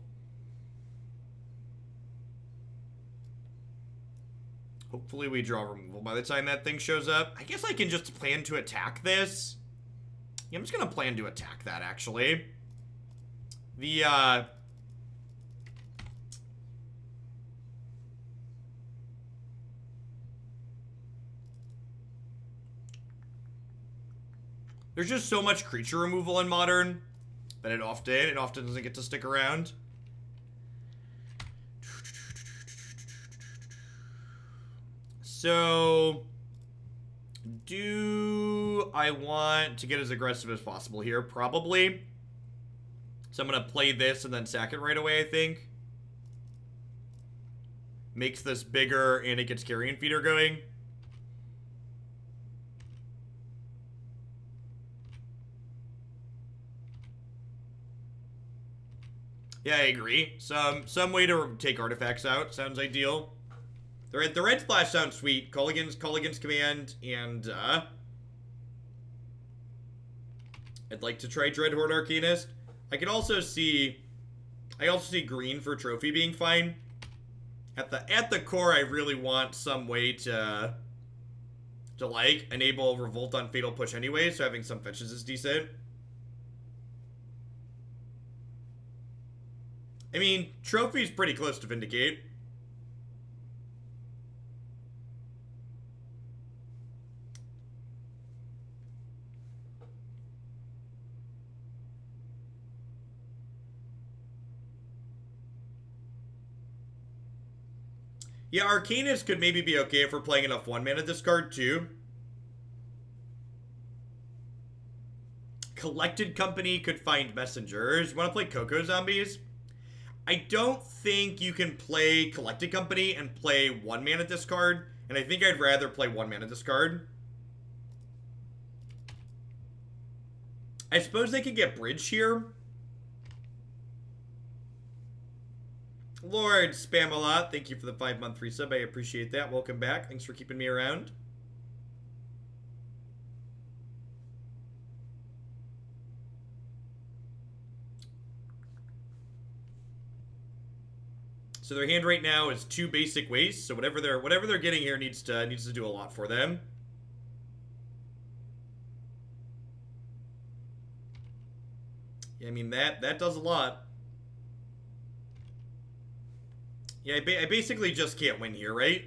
Hopefully we draw removal by the time that thing shows up. I guess I can just plan to attack this. Yeah, I'm just gonna plan to attack that, actually. There's just so much creature removal in Modern that it often doesn't get to stick around. So, do I want to get as aggressive as possible here? Probably. So I'm going to play this and then sack it right away, I think. Makes this bigger and it gets Carrion Feeder going. Yeah, I agree. Some way to take artifacts out sounds ideal. The red splash sounds sweet. Culligan's command, and I'd like to try Dreadhorde Arcanist. I also see green for trophy being fine. At the core, I really want some way to like enable Revolt on Fatal Push anyway, so having some fetches is decent. I mean, Trophy's pretty close to Vindicate. Yeah, Arcanist could maybe be okay if we're playing enough 1-mana discard, too. Collected Company could find Messengers. You want to play Coco Zombies? I don't think you can play Collected Company and play 1-mana discard, and I think I'd rather play 1-mana discard. I suppose they could get Bridge here. Lord Spamalot, thank you for the 5-month free sub. I appreciate that. Welcome back. Thanks for keeping me around. So their hand right now is 2 basic wastes. So whatever they're getting here needs to do a lot for them. Yeah, I mean that does a lot. Yeah, I basically just can't win here, right?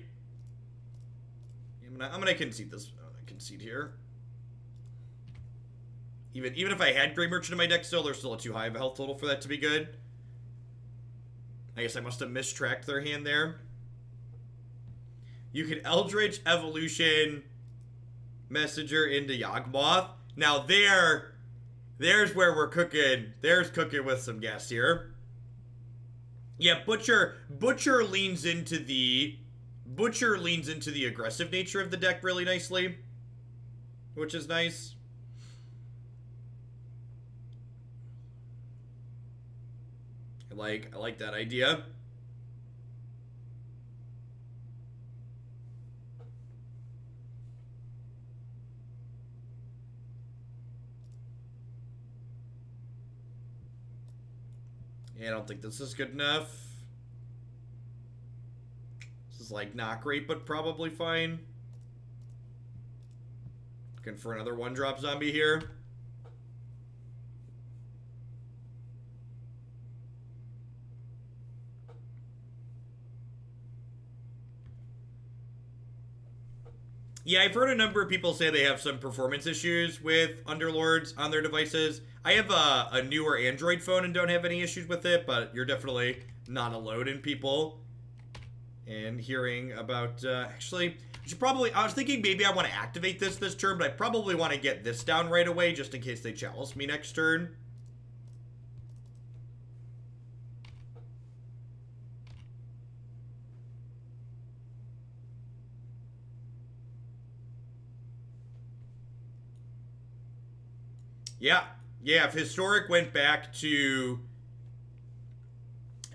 I'm gonna concede this. Concede here. Even if I had Grey Merchant in my deck still, there's still a too high of a health total for that to be good. I guess I must have mistracked their hand there. You could Eldritch Evolution Messenger into Yawgmoth. Now there's where we're cooking. There's cooking with some gas here. Yeah, Butcher leans into the aggressive nature of the deck really nicely, which is nice. I like that idea. Yeah, I don't think this is good enough. This is like not great, but probably fine. Looking for another 1-drop zombie here. Yeah, I've heard a number of people say they have some performance issues with Underlords on their devices. I have a newer Android phone and don't have any issues with it, but you're definitely not alone in people. And hearing about, actually, I was thinking maybe I want to activate this turn, but I probably want to get this down right away just in case they chalice me next turn. Yeah, if Historic went back to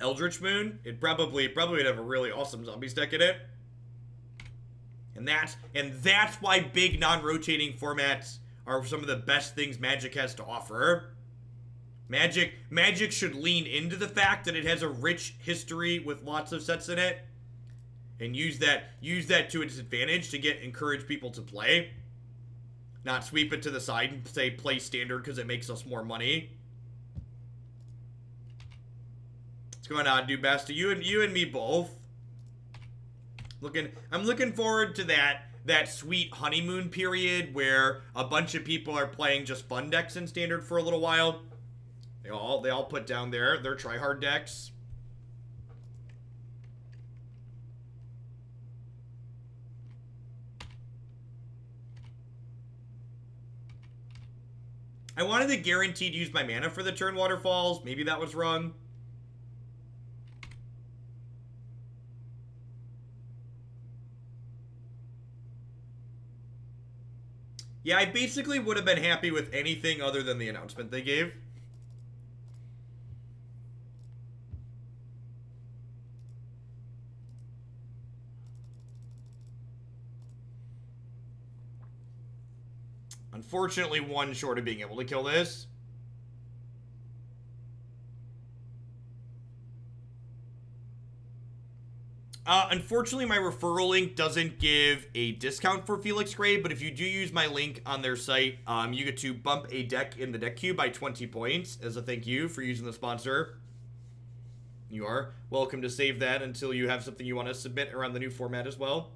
Eldritch Moon, it probably would have a really awesome zombies deck in it. And that's why big non-rotating formats are some of the best things Magic has to offer. Magic should lean into the fact that it has a rich history with lots of sets in it, and use that to its advantage to encourage people to play. Not sweep it to the side and say play standard because it makes us more money. What's going on, dude? Best to you and me both. I'm looking forward to that sweet honeymoon period where a bunch of people are playing just fun decks in standard for a little while. They all put down their try-hard decks. I wanted to guaranteed use my mana for the turn waterfalls. Maybe that was wrong. Yeah, I basically would have been happy with anything other than the announcement they gave. Unfortunately, 1 short of being able to kill this. Unfortunately, my referral link doesn't give a discount for Felix Gray, but if you do use my link on their site, you get to bump a deck in the deck queue by 20 points as a thank you for using the sponsor. You are welcome to save that until you have something you want to submit around the new format as well.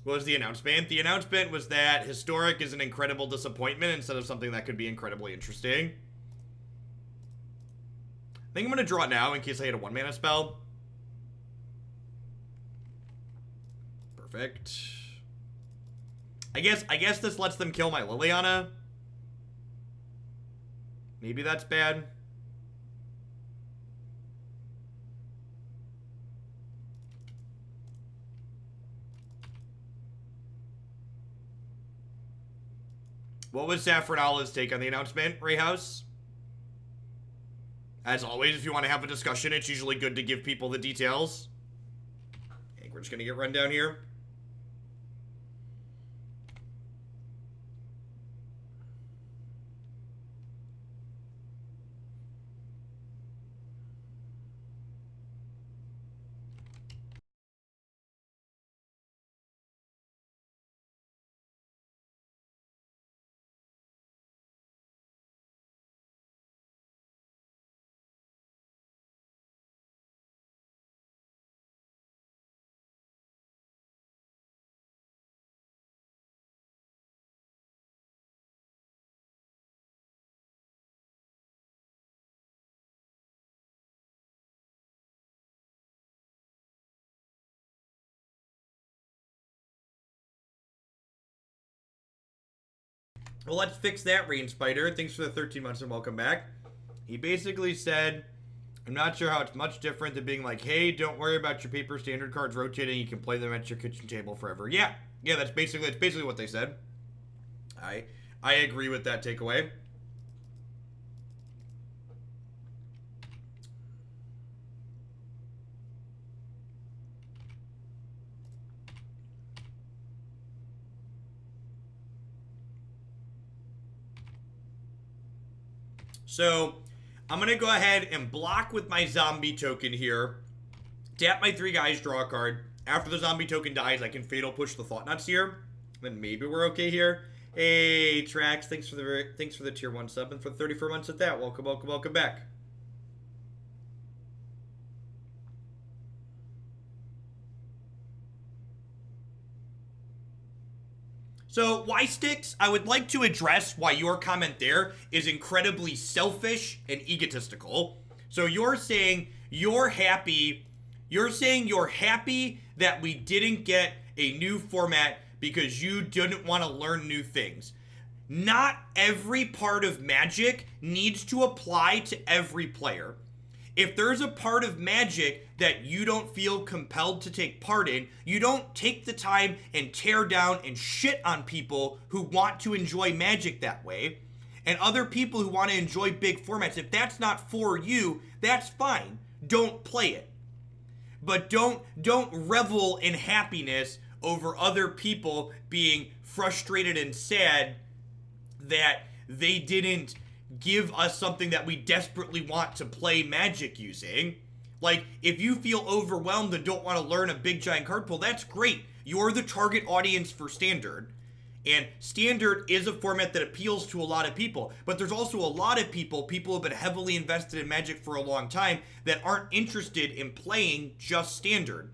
What was the announcement? The announcement was that Historic is an incredible disappointment instead of something that could be incredibly interesting. I think I'm going to draw it now in case I hit a 1-mana spell. Perfect. I guess this lets them kill my Liliana. Maybe that's bad. What was Saffron Allah's take on the announcement, Rayhouse? As always, if you want to have a discussion, it's usually good to give people the details. Okay, we're just going to get run down here. Well, let's fix that, Rain Spider. Thanks for the 13 months and welcome back. He basically said, I'm not sure how it's much different than being like, hey, don't worry about your paper standard cards rotating. You can play them at your kitchen table forever. Yeah, that's basically what they said. I agree with that takeaway. So, I'm going to go ahead and block with my zombie token here. Tap my 3 guys, draw a card. After the zombie token dies, I can Fatal Push the Thoughtnuts here. Then maybe we're okay here. Hey, Trax, thanks for the tier 1 sub and for the 34 months at that. Welcome back. So, Y-Sticks, I would like to address why your comment there is incredibly selfish and egotistical. So you're saying you're happy that we didn't get a new format because you didn't want to learn new things. Not every part of Magic needs to apply to every player. If there's a part of Magic that you don't feel compelled to take part in, you don't take the time and tear down and shit on people who want to enjoy Magic that way, and other people who want to enjoy big formats. If that's not for you, that's fine. Don't play it. But don't revel in happiness over other people being frustrated and sad that they didn't give us something that we desperately want to play Magic using. Like, if you feel overwhelmed and don't want to learn a big giant card pool, that's great. You're the target audience for Standard. And Standard is a format that appeals to a lot of people. But there's also a lot of people who have been heavily invested in Magic for a long time that aren't interested in playing just Standard.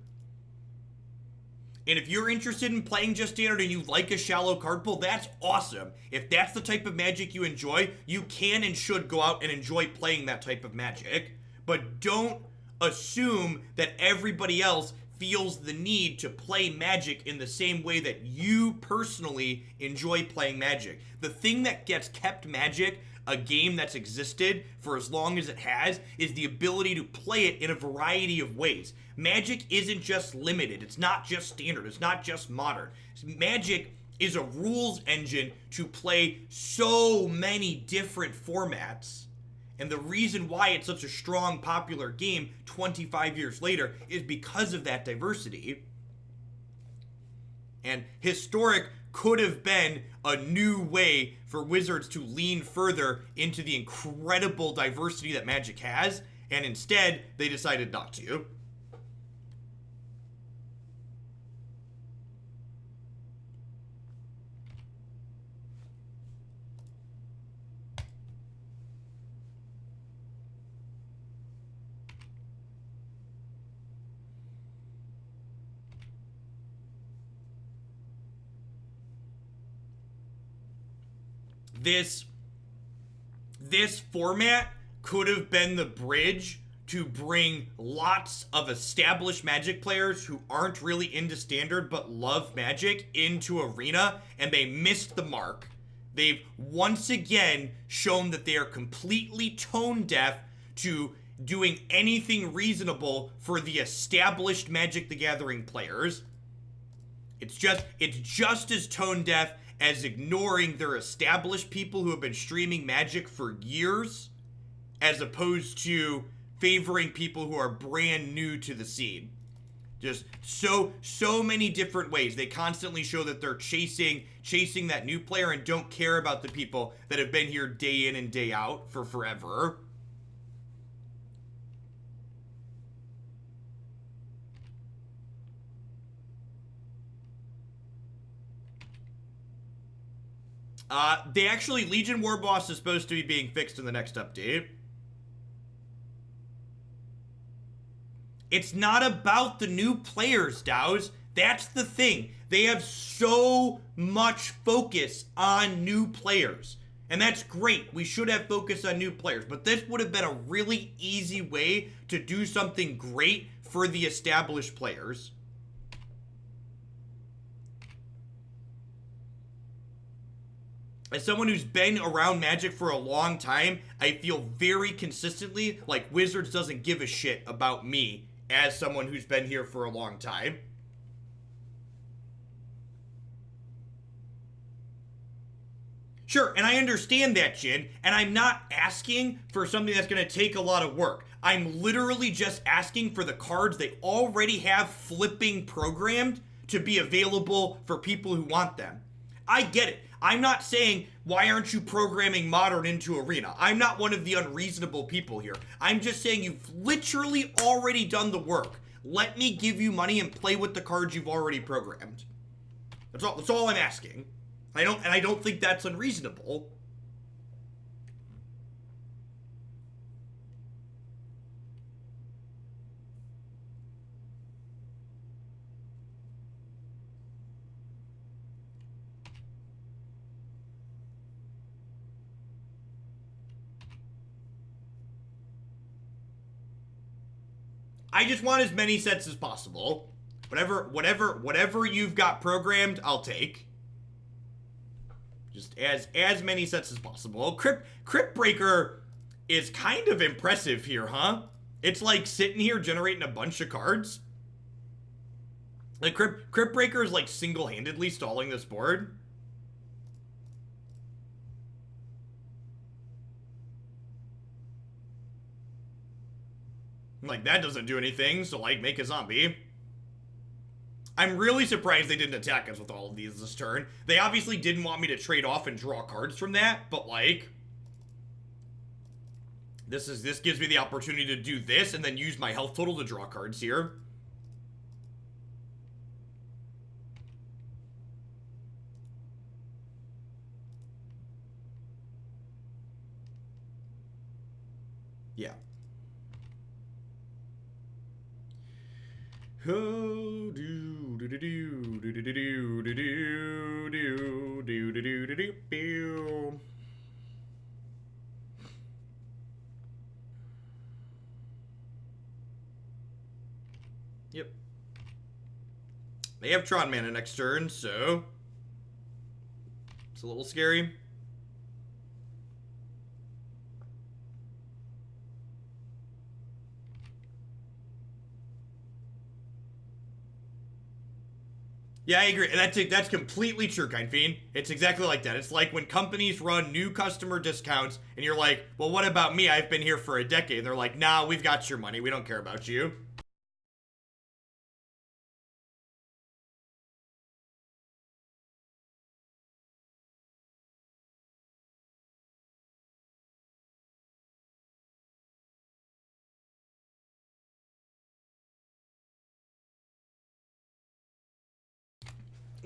And if you're interested in playing just Standard and you like a shallow card pool, that's awesome. If that's the type of Magic you enjoy, you can and should go out and enjoy playing that type of Magic. But don't assume that everybody else feels the need to play Magic in the same way that you personally enjoy playing Magic. The thing that gets kept Magic a game that's existed for as long as it has is the ability to play it in a variety of ways. Magic isn't just limited. It's not just Standard. It's not just Modern. Magic is a rules engine to play so many different formats. And the reason why it's such a strong, popular game 25 years later is because of that diversity. And Historic could have been a new way for Wizards to lean further into the incredible diversity that Magic has, and instead, they decided not to. this format could have been the bridge to bring lots of established Magic players who aren't really into Standard but love Magic into Arena, and they missed the mark. They've once again shown that they are completely tone deaf to doing anything reasonable for the established Magic the Gathering players. It's just as tone deaf as ignoring their established people who have been streaming Magic for years, as opposed to favoring people who are brand new to the scene. Just so many different ways. They constantly show that they're chasing that new player and don't care about the people that have been here day in and day out for forever. They actually, Legion War Boss is supposed to be being fixed in the next update. It's not about the new players, Dows. That's the thing. They have so much focus on new players. And that's great. We should have focus on new players. But this would have been a really easy way to do something great for the established players. As someone who's been around Magic for a long time, I feel very consistently like Wizards doesn't give a shit about me as someone who's been here for a long time. Sure, and I understand that, Jin, and I'm not asking for something that's going to take a lot of work. I'm literally just asking for the cards they already have flipping programmed to be available for people who want them. I get it. I'm not saying, why aren't you programming Modern into Arena? I'm not one of the unreasonable people here. I'm just saying you've literally already done the work. Let me give you money and play with the cards you've already programmed. That's all I'm asking. I don't think that's unreasonable. I just want as many sets as possible. Whatever you've got programmed, I'll take. Just as many sets as possible. Cryptbreaker is kind of impressive here, huh? It's like sitting here generating a bunch of cards. Like Cryptbreaker is like single-handedly stalling this board. Like, that doesn't do anything, so, like, make a zombie. I'm really surprised they didn't attack us with all of these this turn. They obviously didn't want me to trade off and draw cards from that, but, like, this gives me the opportunity to do this and then use my health total to draw cards here. Yeah. Oh, do do do do do do do do do do do do do do. Yep. They have Tron mana next turn, so it's a little scary. Yeah, I agree. That's completely true, Kind Fiend. It's exactly like that. It's like when companies run new customer discounts, and you're like, well, what about me? I've been here for a decade. And they're like, nah, we've got your money. We don't care about you.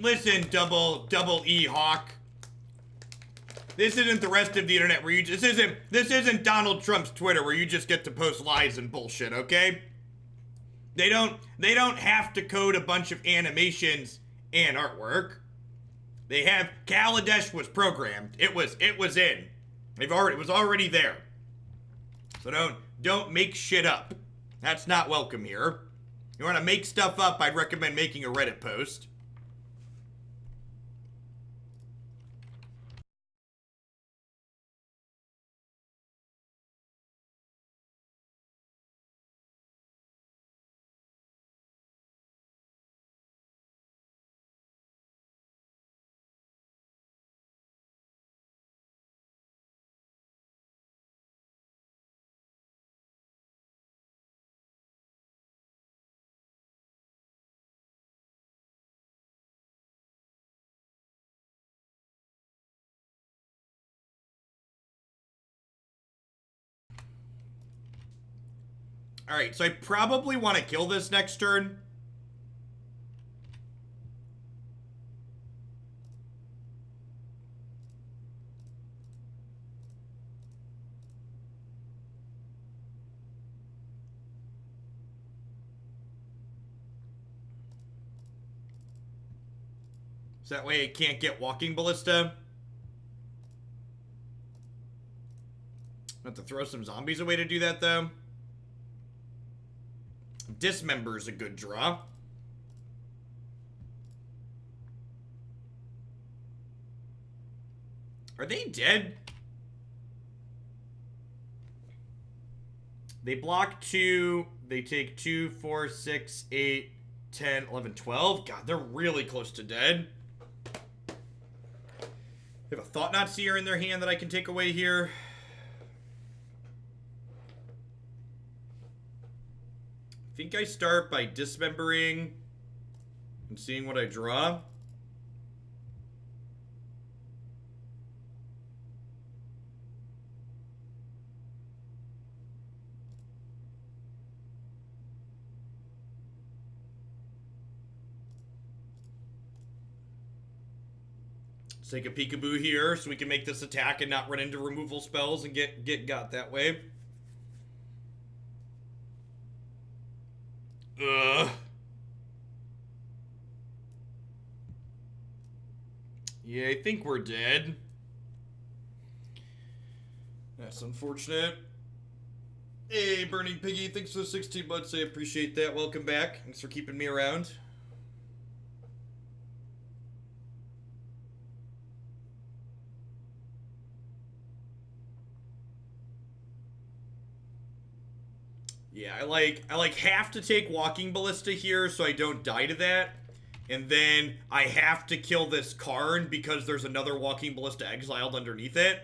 Listen, double E Hawk. This isn't the rest of the internet where you this isn't Donald Trump's Twitter where you just get to post lies and bullshit, okay? They don't have to code a bunch of animations and artwork. They have Kaladesh was programmed. It was in. It was already there. So don't make shit up. That's not welcome here. You want to make stuff up, I'd recommend making a Reddit post. Alright, so I probably want to kill this next turn. So that way it can't get Walking Ballista. I have to throw some zombies away to do that, though. Dismember is a good draw. Are they dead? They block 2. They take 2, 4, 6, 8, 10, 11, 12. God, they're really close to dead. They have a Thought-Knot Seer in their hand that I can take away here. I think I start by dismembering and seeing what I draw. Let's take a peekaboo here so we can make this attack and not run into removal spells and get got that way. Ugh. Yeah, I think we're dead. That's unfortunate. Hey, Burning Piggy, thanks for the 16 months. I appreciate that. Welcome back. Thanks for keeping me around. Yeah, I like have to take Walking Ballista here so I don't die to that. And then I have to kill this Karn because there's another Walking Ballista exiled underneath it.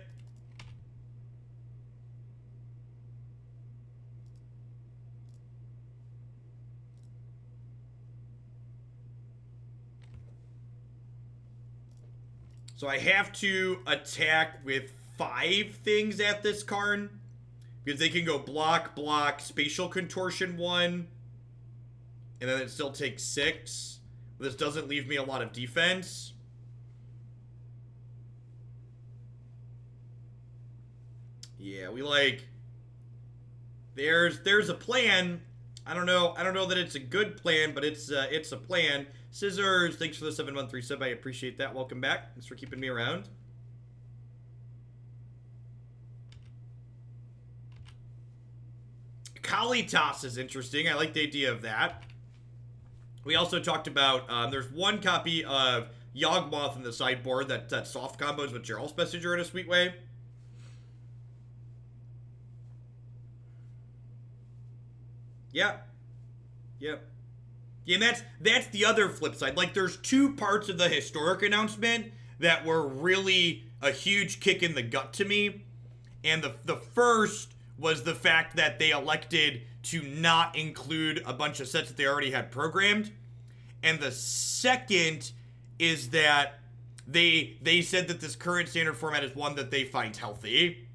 So I have to attack with 5 things at this Karn. Because they can go block, spatial contortion 1. And then it still takes 6. But this doesn't leave me a lot of defense. Yeah, we like... There's a plan. I don't know that it's a good plan, but it's a plan. Scissors, thanks for the 7-month resub. I appreciate that. Welcome back. Thanks for keeping me around. Kalitas is interesting. I like the idea of that. We also talked about, there's one copy of Yawgmoth in the sideboard that soft combos with Geralf's Messenger in a sweet way. Yeah. Yep. Yeah, and that's the other flip side. Like, there's 2 parts of the historic announcement that were really a huge kick in the gut to me. And the first was the fact that they elected to not include a bunch of sets that they already had programmed. And the second is that they said that this current standard format is one that they find healthy.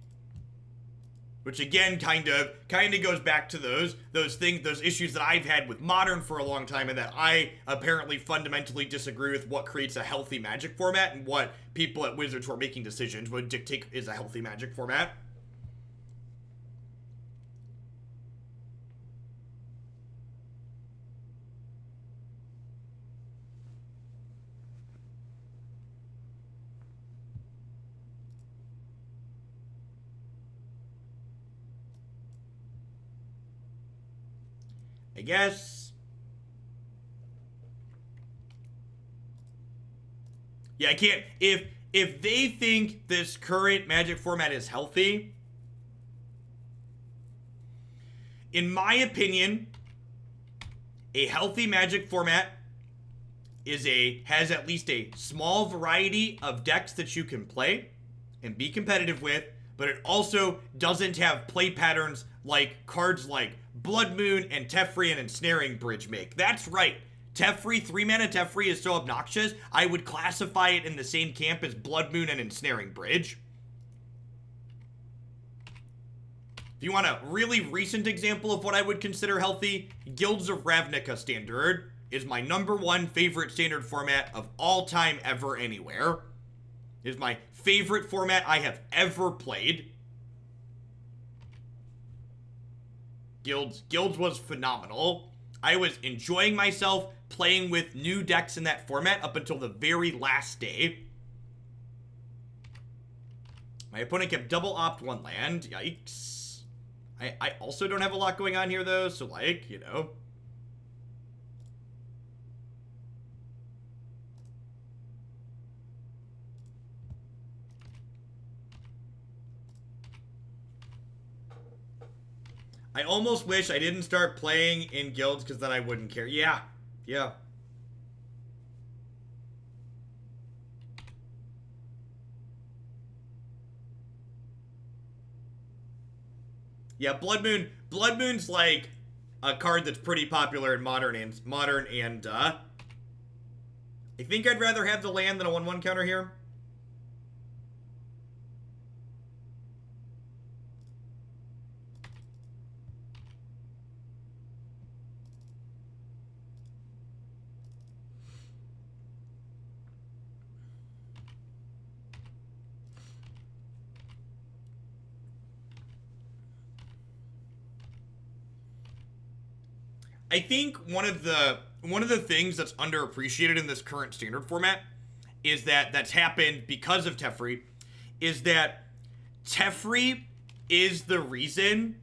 Which again kind of goes back to those issues that I've had with Modern for a long time, and that I apparently fundamentally disagree with what creates a healthy Magic format and what people at Wizards who are making decisions would dictate is a healthy Magic format. I guess. Yeah, I can't. If they think this current Magic format is healthy, in my opinion, a healthy Magic format has at least a small variety of decks that you can play and be competitive with, but it also doesn't have play patterns like cards like Blood Moon and Teferi and Ensnaring Bridge make. That's right. Teferi, 3-mana Teferi is so obnoxious, I would classify it in the same camp as Blood Moon and Ensnaring Bridge. If you want a really recent example of what I would consider healthy, Guilds of Ravnica Standard is my #1 favorite standard format of all time ever anywhere. It is my favorite format I have ever played. Guilds was phenomenal. I was enjoying myself playing with new decks in that format up until the very last day. My opponent kept double opt 1 land. Yikes. I also don't have a lot going on here though, so like, you know. I almost wish I didn't start playing in guilds because then I wouldn't care. Yeah. Yeah. Yeah, Blood Moon's like a card that's pretty popular in modern and I think I'd rather have the land than a 1/1 counter here. I think one of the things that's underappreciated in this current standard format is that's happened because of Teferi, is that Teferi is the reason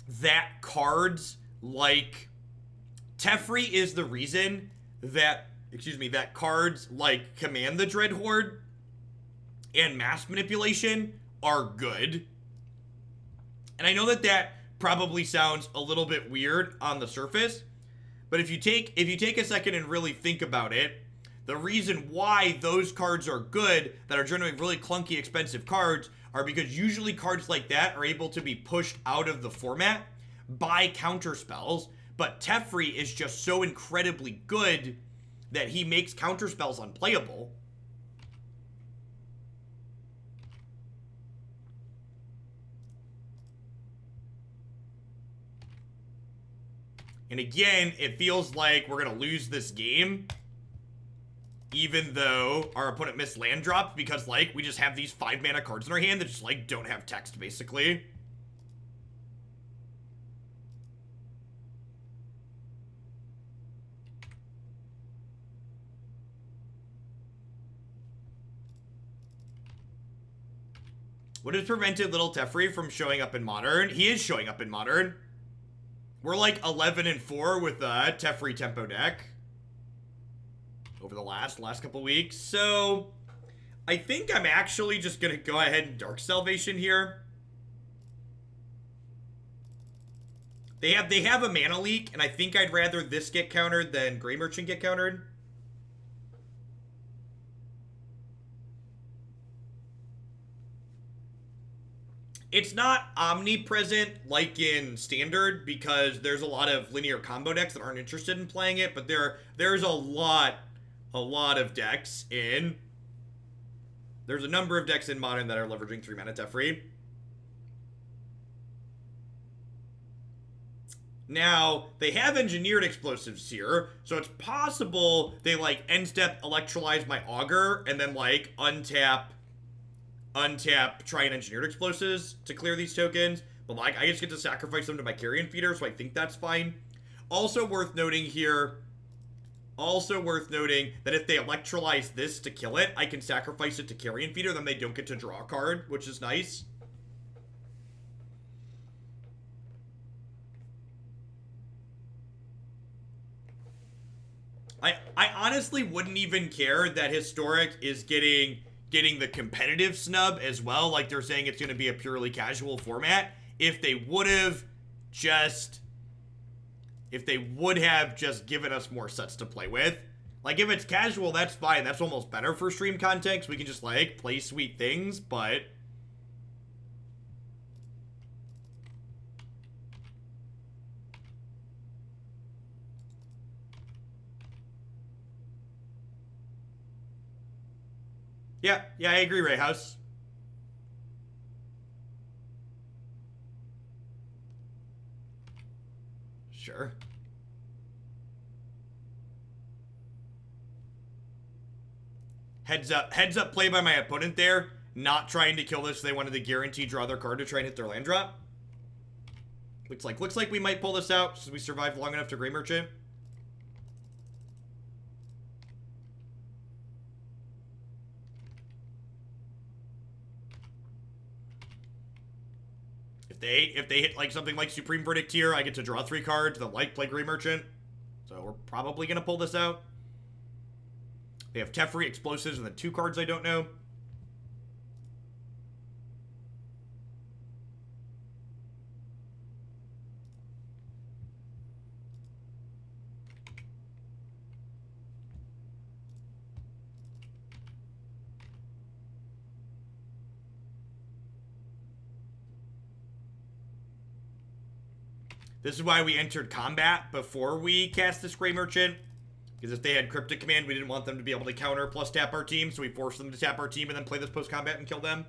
that cards like Teferi is the reason that that cards like Command the Dreadhorde and Mass Manipulation are good. And I know that probably sounds a little bit weird on the surface, but if you take a second and really think about it, the reason why those cards are good that are generally really clunky expensive cards are because usually cards like that are able to be pushed out of the format by counter spells, but Teferi is just so incredibly good that he makes counter spells unplayable. And again, it feels like we're going to lose this game, even though our opponent missed land drops, because, like, we just have these 5-mana cards in our hand that just, like, don't have text, basically. What has prevented Little Teferi from showing up in Modern? He is showing up in Modern. We're like 11-4 with a Teferi tempo deck over the last couple weeks. So I think I'm actually just going to go ahead and Dark Salvation here. They have a mana leak, and I think I'd rather this get countered than Grey Merchant get countered. It's not omnipresent like in Standard because there's a lot of linear combo decks that aren't interested in playing it, but there's a lot of decks in. There's a number of decks in Modern that are leveraging 3-mana Teferi. Now, they have engineered explosives here, so it's possible they, like, end step electrolyze my Augur and then, like, untap, try and engineered explosives to clear these tokens, but, like, I just get to sacrifice them to my Carrion Feeder, so I think that's fine. Also worth noting here, that if they electrolyze this to kill it, I can sacrifice it to Carrion Feeder, then they don't get to draw a card, which is nice. honestly wouldn't even care that Historic is getting the competitive snub as well. Like, they're saying it's going to be a purely casual format. If they would have just given us more sets to play with. Like, if it's casual, that's fine. That's almost better for stream content, because we can just, like, play sweet things, but... Yeah, I agree, Ray House. Sure. Heads up play by my opponent there. Not trying to kill this. They wanted to guarantee draw their card to try and hit their land drop. Looks like we might pull this out since we survived long enough to Grey Merchant. If they hit like something like Supreme Verdict here, I get to draw 3 cards, then like play Grey Merchant. So we're probably gonna pull this out. They have Teferi, Explosives, and then 2 cards I don't know. This is why we entered combat before we cast this Grey Merchant. Because if they had Cryptic Command, we didn't want them to be able to counter plus tap our team, so we forced them to tap our team and then play this post-combat and kill them.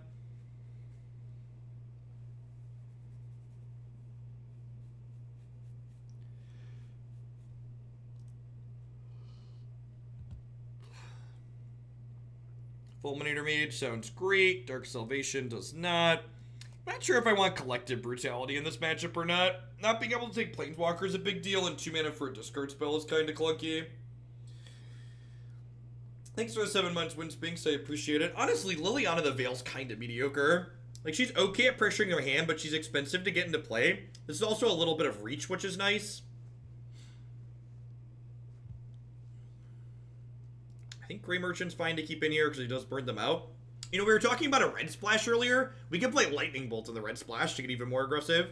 Fulminator Mage sounds great. Dark Salvation does not. Not sure if I want Collective Brutality in this matchup or not. Not being able to take Planeswalker is a big deal, and 2 mana for a discard spell is kind of clunky. Thanks for the 7 months, Winspinks. I appreciate it. Honestly, Liliana the Veil's kind of mediocre. Like, she's okay at pressuring her hand, but she's expensive to get into play. This is also a little bit of reach, which is nice. I think Grey Merchant's fine to keep in here because he does burn them out. You know, we were talking about a red splash earlier. We could play Lightning Bolt in the red splash to get even more aggressive.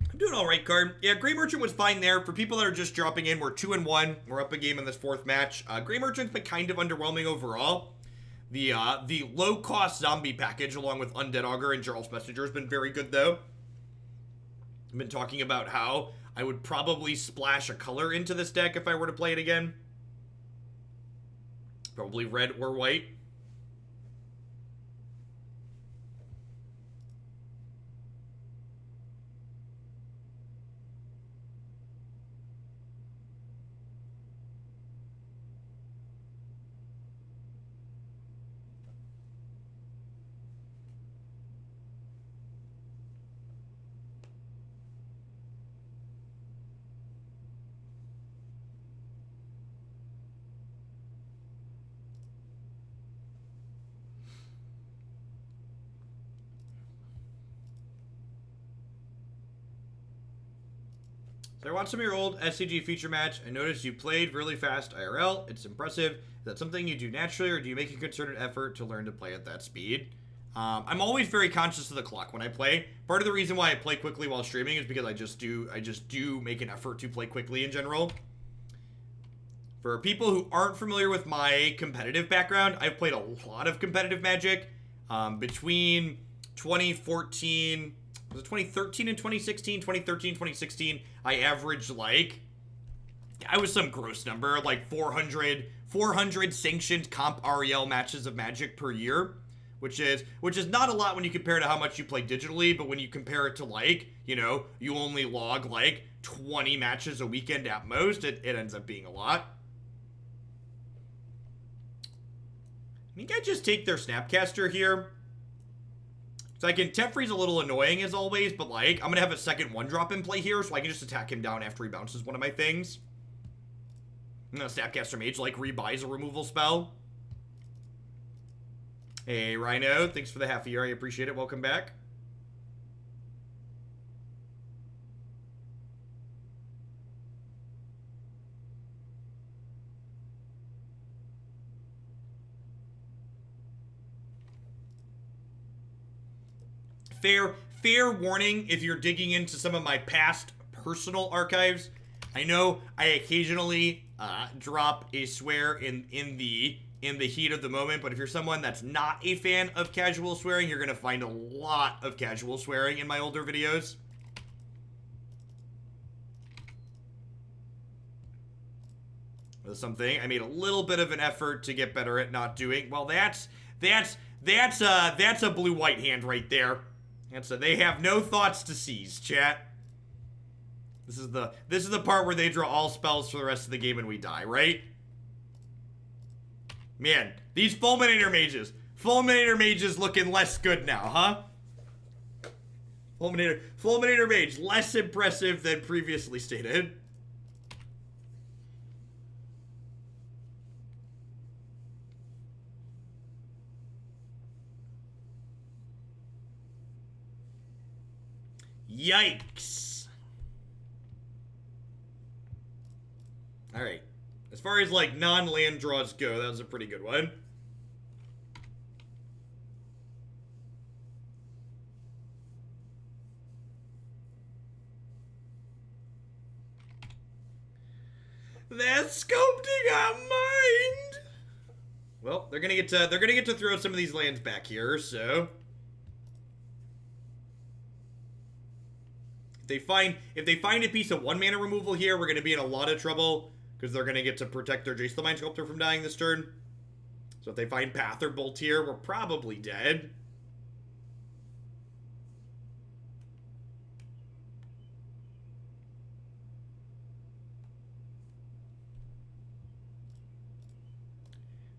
I'm doing all right, card. Yeah, Grey Merchant was fine there. For people that are just dropping in, we're 2-1. We're up a game in this 4th match. Grey Merchant's been kind of underwhelming overall. The low-cost zombie package, along with Undead Augur and Geralf's Messenger, has been very good, though. I've been talking about how I would probably splash a color into this deck if I were to play it again. Probably red or white. So I watched some of your old SCG feature match. I noticed you played really fast IRL. It's impressive. Is that something you do naturally, or do you make a concerted effort to learn to play at that speed? I'm always very conscious of the clock when I play. Part of the reason why I play quickly while streaming is because I just do make an effort to play quickly in general. For people who aren't familiar with my competitive background, I've played a lot of competitive Magic between 2014. Was it 2013 and 2016? 2013, 2016, I averaged like, I was some gross number, like 400 sanctioned comp REL matches of Magic per year, which is not a lot when you compare to how much you play digitally, but when you compare it to, like, you know, you only log like 20 matches a weekend at most, it ends up being a lot. I think I just take their Snapcaster here. So I can, Teferi's a little annoying as always, but like, I'm going to have a second 1-drop in play here, so I can just attack him down after he bounces one of my things. And then Snapcaster Mage, like, rebuys a removal spell. Hey, Rhino, thanks for the half a year, I appreciate it, welcome back. fair warning if you're digging into some of my past personal archives. I know I occasionally drop a swear in the heat of the moment, but if you're someone that's not a fan of casual swearing, you're gonna find a lot of casual swearing in my older videos. That's something I made a little bit of an effort to get better at not doing. Well, that's a blue-white hand right there. They have no thoughts to seize, chat. This is the part where they draw all spells for the rest of the game and we die, right? Man, these Fulminator Mages looking less good now, huh? Fulminator Mage, less impressive than previously stated. Yikes. Alright. As far as, like, non-land draws go, that was a pretty good one. That's sculpting our mind! Well, they're gonna get to throw some of these lands back here, so... If they find a piece of 1-mana removal here, we're going to be in a lot of trouble, because they're going to get to protect their Jace the Mind Sculptor from dying this turn. So if they find Path or Bolt here, we're probably dead.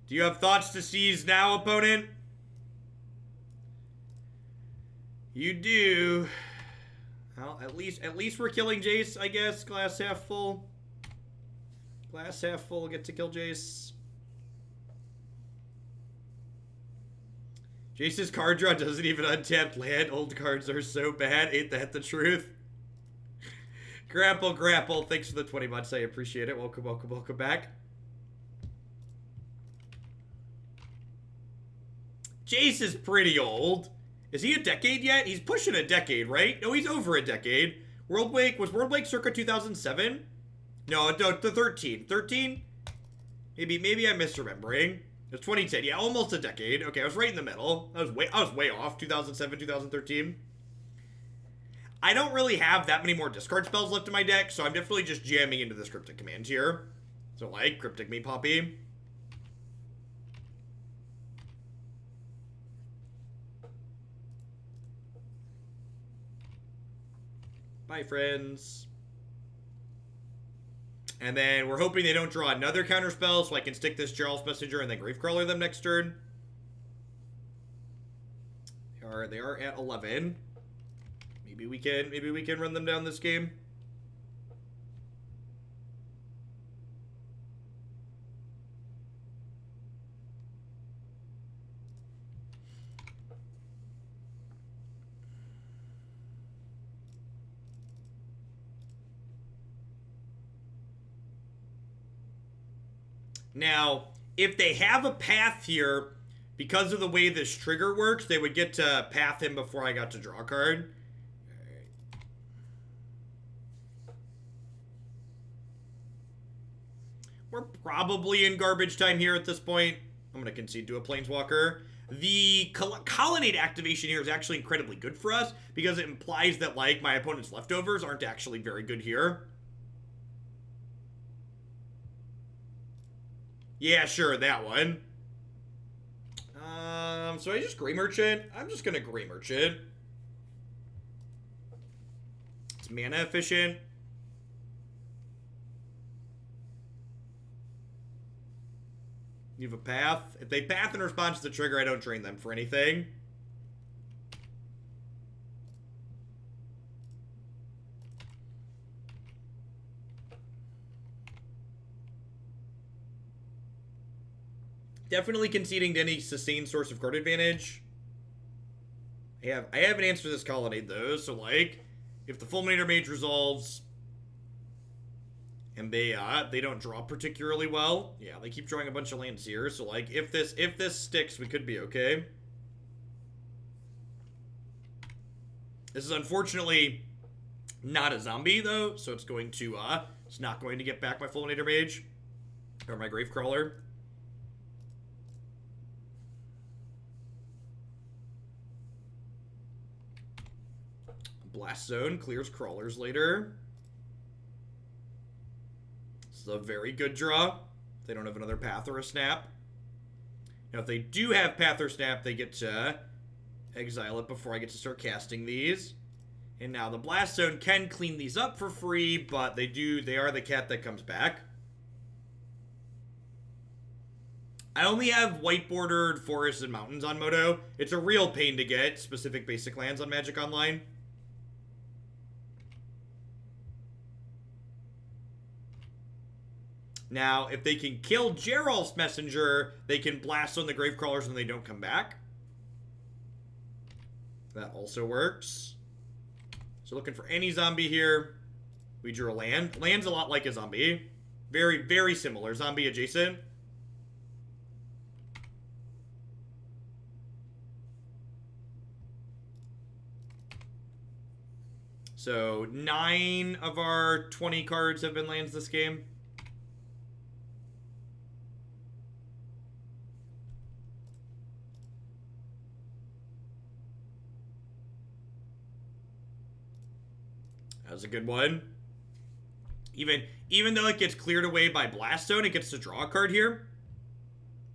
Do you have thoughts to seize now, opponent? You do. Well, at least we're killing Jace, I guess. Glass half full. Glass half full, get to kill Jace. Jace's card draw doesn't even untap land. Old cards are so bad. Ain't that the truth? Grapple, thanks for the 20 months. I appreciate it. Welcome back. Jace is pretty old. Is he a decade yet? He's pushing a decade, right? No, he's over a decade. Was Worldwake circa 2007? No, the 13. 13? Maybe I'm misremembering. It's 2010. Yeah, almost a decade. Okay, I was right in the middle. I was way off. 2007, 2013. I don't really have that many more discard spells left in my deck, so I'm definitely just jamming into this Cryptic command here. So, like, Cryptic Me Poppy. Bye, friends. And then we're hoping they don't draw another counterspell so I can stick this Geralf Messenger and then Gravecrawler them next turn. They are at 11. Maybe we can run them down this game. Now, if they have a path here, because of the way this trigger works, they would get to path him before I got to draw a card. Alright. We're probably in garbage time here at this point. I'm going to concede to a Planeswalker. The Colonnade activation here is actually incredibly good for us, because it implies that, like, my opponent's leftovers aren't actually very good here. Yeah, sure, that one. So I just Grey Merchant. I'm just gonna Grey Merchant. It's mana efficient. You have a path. If they path in response to the trigger, I don't drain them for anything. Definitely conceding to any sustained source of card advantage. I have an answer to this Colonnade, though, so, like, if the Fulminator Mage resolves and they don't draw particularly well, yeah, they keep drawing a bunch of lands here, so, like, if this sticks, we could be okay. This is unfortunately not a zombie, though, so it's not going to get back my Fulminator Mage. Or my Gravecrawler. Blast Zone clears crawlers later. This is a very good draw. They don't have another Path or a Snap. Now, if they do have Path or Snap, they get to exile it before I get to start casting these. And now the Blast Zone can clean these up for free, but they are the cat that comes back. I only have white-bordered forests and mountains on Moto. It's a real pain to get specific basic lands on Magic Online. Now, if they can kill Geralf's Messenger, they can blast on the Gravecrawlers when they don't come back. That also works. So looking for any zombie here. We drew a land. Land's a lot like a zombie. Very, very similar. Zombie adjacent. So 9 of our 20 cards have been lands this game. That was a good one. Even though it gets cleared away by Blast Zone, it gets to draw a card here.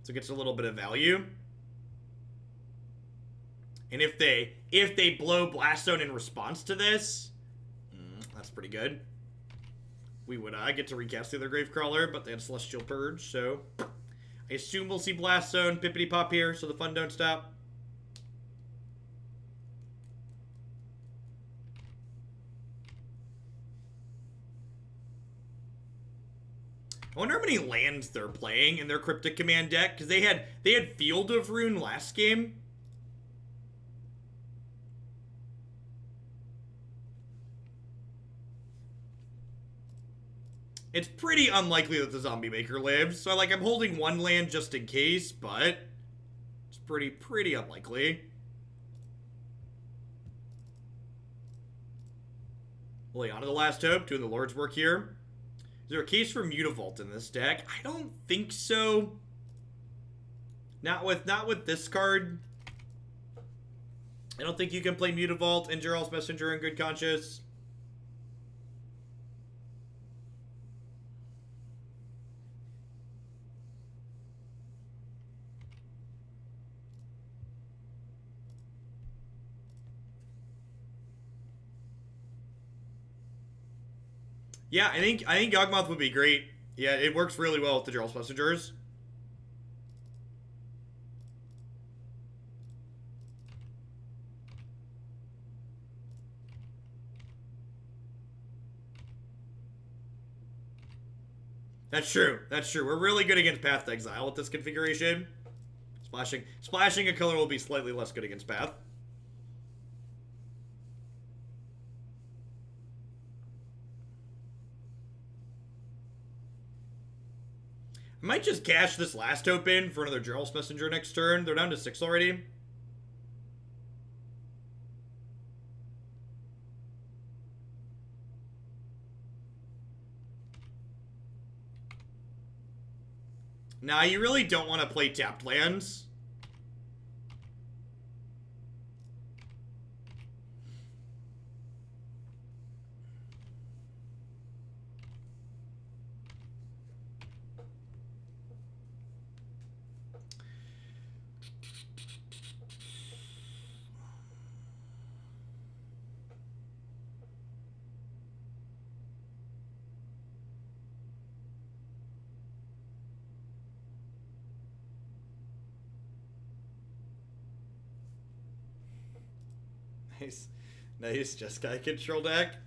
So it gets a little bit of value. And if they blow Blast Zone in response to this, that's pretty good. We would get to recast the other Gravecrawler, but they had Celestial Purge, so I assume we'll see Blast Zone, Pippity Pop here, so the fun don't stop. I wonder how many lands they're playing in their Cryptic Command deck, because they had Field of Ruin last game. It's pretty unlikely that the Zombie Maker lives, so I'm holding one land just in case, but it's pretty unlikely. Liliana the Last Hope doing the Lord's work here. Is there a case for Mutavault in this deck? I don't think so. Not with this card. I don't think you can play Mutavault and Geralf's Messenger in good conscience. Yeah, I think Yawgmoth would be great. Yeah, it works really well with the Geralf's Messengers. That's true. That's true. We're really good against Path to Exile with this configuration. Splashing a color will be slightly less good against Path. I might just cash this Last Hope in for another Geralf's Messenger next turn. They're down to 6 already. Nah, you really don't want to play tapped lands. Nice Jeskai control deck.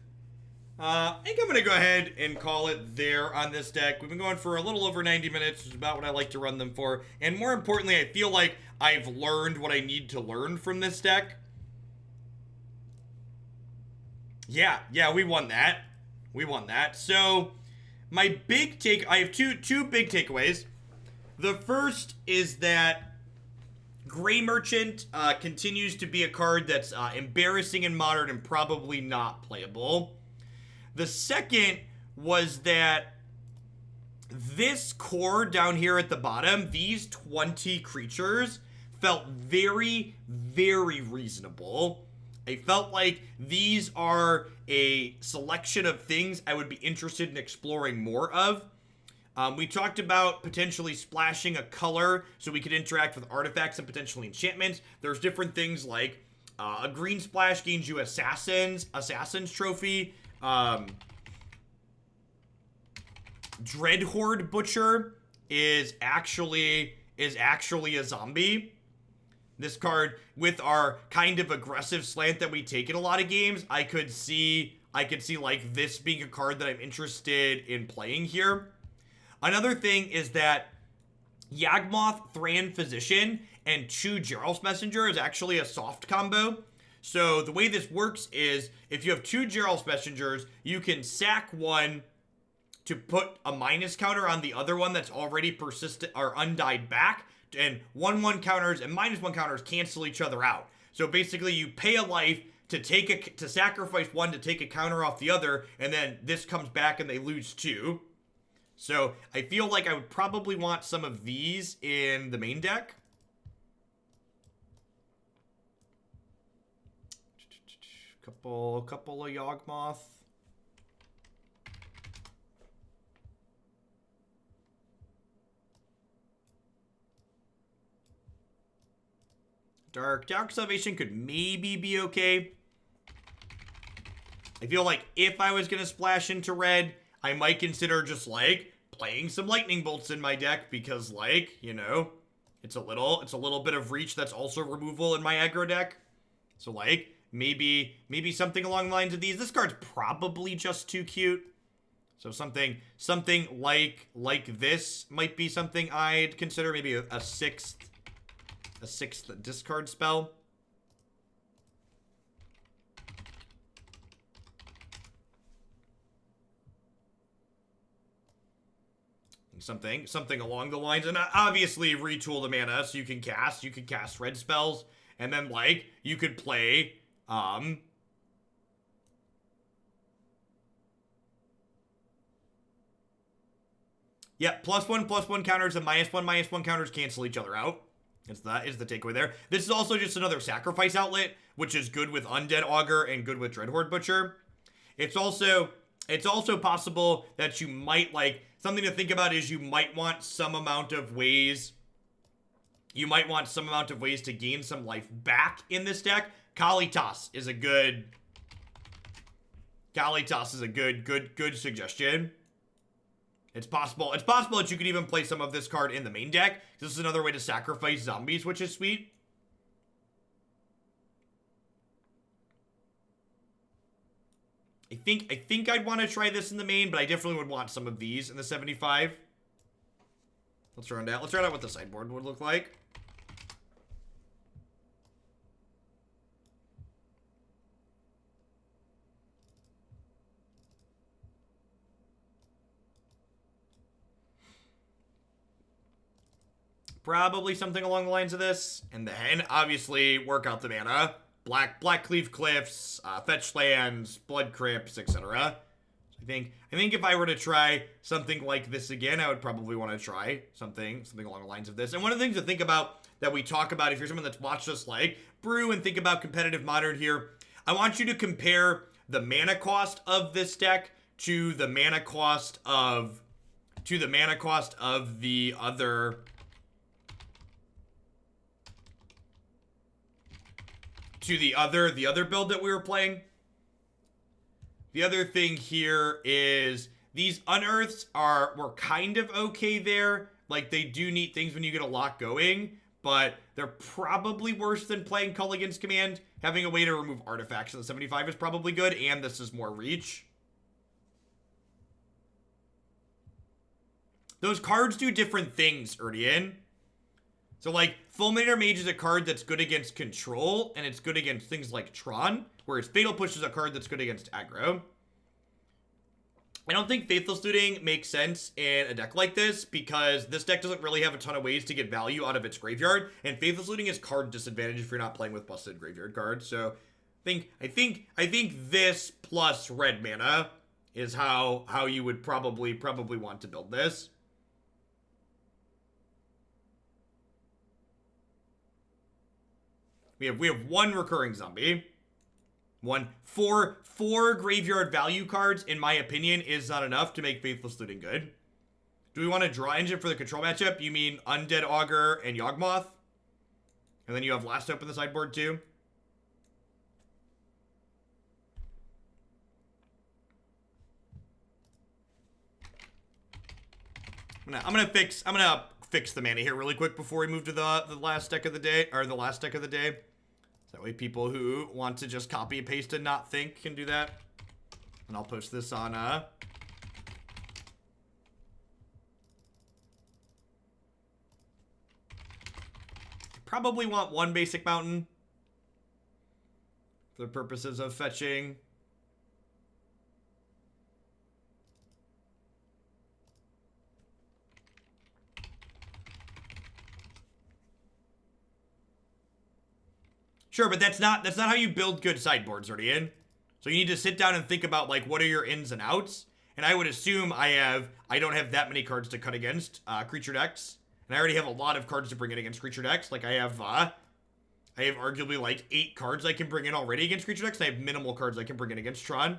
I think I'm going to go ahead and call it there on this deck. We've been going for a little over 90 minutes, which is about what I like to run them for. And more importantly, I feel like I've learned what I need to learn from this deck. Yeah, we won that. We won that. So, my big I have two big takeaways. The first is that Gray Merchant continues to be a card that's embarrassing in Modern and probably not playable. The second was that this core down here at the bottom, these 20 creatures, felt very, very reasonable. I felt like these are a selection of things I would be interested in exploring more of. We talked about potentially splashing a color so we could interact with artifacts and potentially enchantments. There's different things like a green splash gains you Assassin's Trophy. Dreadhorde Butcher is actually a zombie. This card, with our kind of aggressive slant that we take in a lot of games, I could see like this being a card that I'm interested in playing here. Another thing is that Yawgmoth, Thran Physician, and 2 Geralf's Messenger is actually a soft combo. So the way this works is if you have 2 Geralf's Messengers, you can sack one to put a minus counter on the other one that's already persistent or undied back, and 1/1 counters and -1 counters cancel each other out. So basically you pay a life to sacrifice one to take a counter off the other, and then this comes back and they lose 2. So I feel like I would probably want some of these in the main deck. Couple of Yawgmoth. Dark Salvation could maybe be okay. I feel like if I was gonna splash into red, I might consider just like playing some lightning bolts in my deck because, like, you know, it's a little bit of reach that's also removal in my aggro deck. So like maybe something along the lines of these. This card's probably just too cute. So something like this might be something I'd consider. Maybe a sixth discard spell. Something along the lines, and obviously retool the mana so you can cast red spells, and then like you could play yeah, +1/+1 counters and -1/-1 counters cancel each other out. That is the takeaway there. This is also just another sacrifice outlet, which is good with Undead Augur and good with Dreadhorde Butcher. It's also possible that you might, like, something to think about is you might want some amount of ways to gain some life back in this deck. Kalitas is a good suggestion. It's possible that you could even play some of this card in the main deck. This is another way to sacrifice zombies, which is sweet. I think I'd want to try this in the main, but I definitely would want some of these in the 75. Let's round out what the sideboard would look like. Probably something along the lines of this. And then, obviously, work out the mana. Black Cleave Cliffs, fetch lands, Blood Crypts, etc. So I think if I were to try something like this again, I would probably want to try something along the lines of this. And one of the things to think about that we talk about, if you're someone that's watched us like brew and think about competitive Modern here, I want you to compare the mana cost of this deck to the mana cost of the other. To the other build that we were playing. The other thing here is these Unearths were kind of okay there. Like, they do neat things when you get a lot going, but they're probably worse than playing Culligan's Command. Having a way to remove artifacts in the 75 is probably good, and this is more reach. Those cards do different things, Erdian. So, like, Fulminator Mage is a card that's good against control, and it's good against things like Thran, whereas Fatal Push is a card that's good against aggro. I don't think Faithless Looting makes sense in a deck like this because this deck doesn't really have a ton of ways to get value out of its graveyard, and Faithless Looting is card disadvantage if you're not playing with busted graveyard cards. So I think this plus red mana is how you would probably want to build this. We have one recurring zombie. Four graveyard value cards, in my opinion, is not enough to make Faithless Looting good. Do we want to draw engine for the control matchup? You mean Undead Augur and Yawgmoth? And then you have Last Hope in the sideboard too? I'm gonna fix the mana here really quick before we move to the last deck of the day, or the last deck of the day. That way people who want to just copy and paste and not think can do that. And I'll post this on probably want one basic mountain for the purposes of fetching. Sure, but that's not how you build good sideboards, Zerdian. So you need to sit down and think about, like, what are your ins and outs? And I would assume I don't have that many cards to cut against creature decks. And I already have a lot of cards to bring in against creature decks. Like, I have arguably, like, 8 cards I can bring in already against creature decks. And I have minimal cards I can bring in against Thran.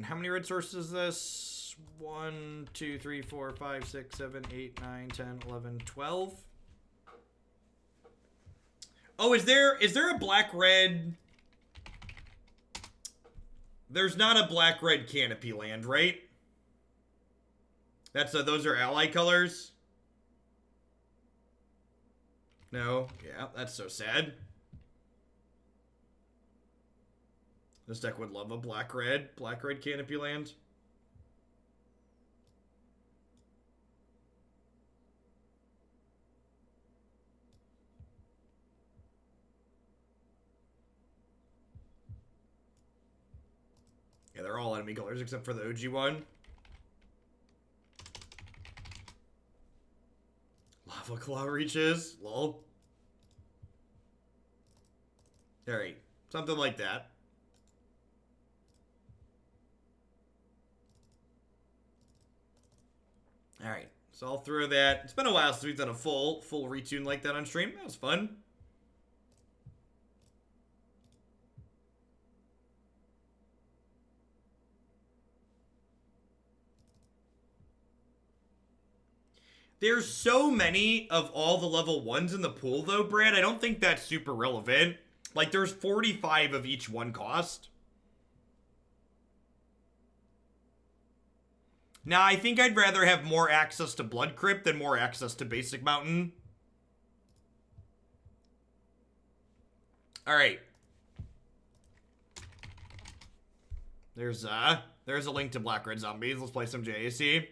How many red sources is this? 1, 2, 3, 4, 5, 6, 7, 8, 9, 10, 11, 12. Oh, is there a black-red? There's not a black-red canopy land, right? Those are ally colors? No. Yeah, that's so sad. This deck would love a black-red canopy land. Yeah, they're all enemy colors except for the OG one. Lava Claw reaches. Lol. Alright. Something like that. Alright, so I'll throw that. It's been a while since we've done a full retune like that on stream. That was fun. There's so many of all the level 1s in the pool, though, Brad. I don't think that's super relevant. Like, there's 45 of each one cost. Now, I think I'd rather have more access to Blood Crypt than more access to Basic Mountain. Alright. There's a link to Black Red Zombies. Let's play some JAC.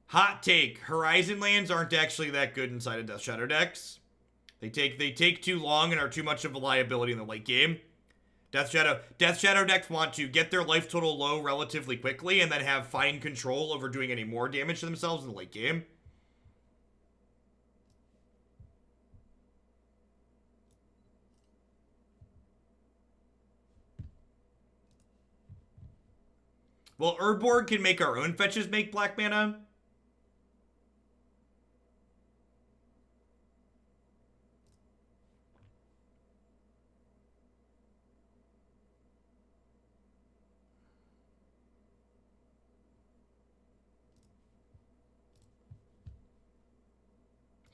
Hot take. Horizon lands aren't actually that good inside of Death Shadow decks. They take too long and are too much of a liability in the late game. Death Shadow decks want to get their life total low relatively quickly and then have fine control over doing any more damage to themselves in the late game. Well, Urborg can make our own fetches make black mana.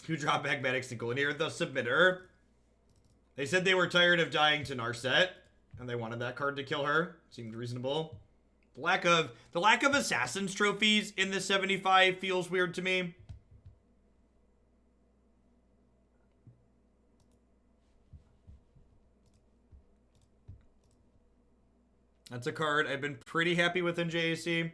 Who dropped Magmatic Single here? The Submitter. They said they were tired of dying to Narset, and they wanted that card to kill her. Seemed reasonable. The lack of Assassin's trophies in the 75 feels weird to me. That's a card I've been pretty happy with in JAC.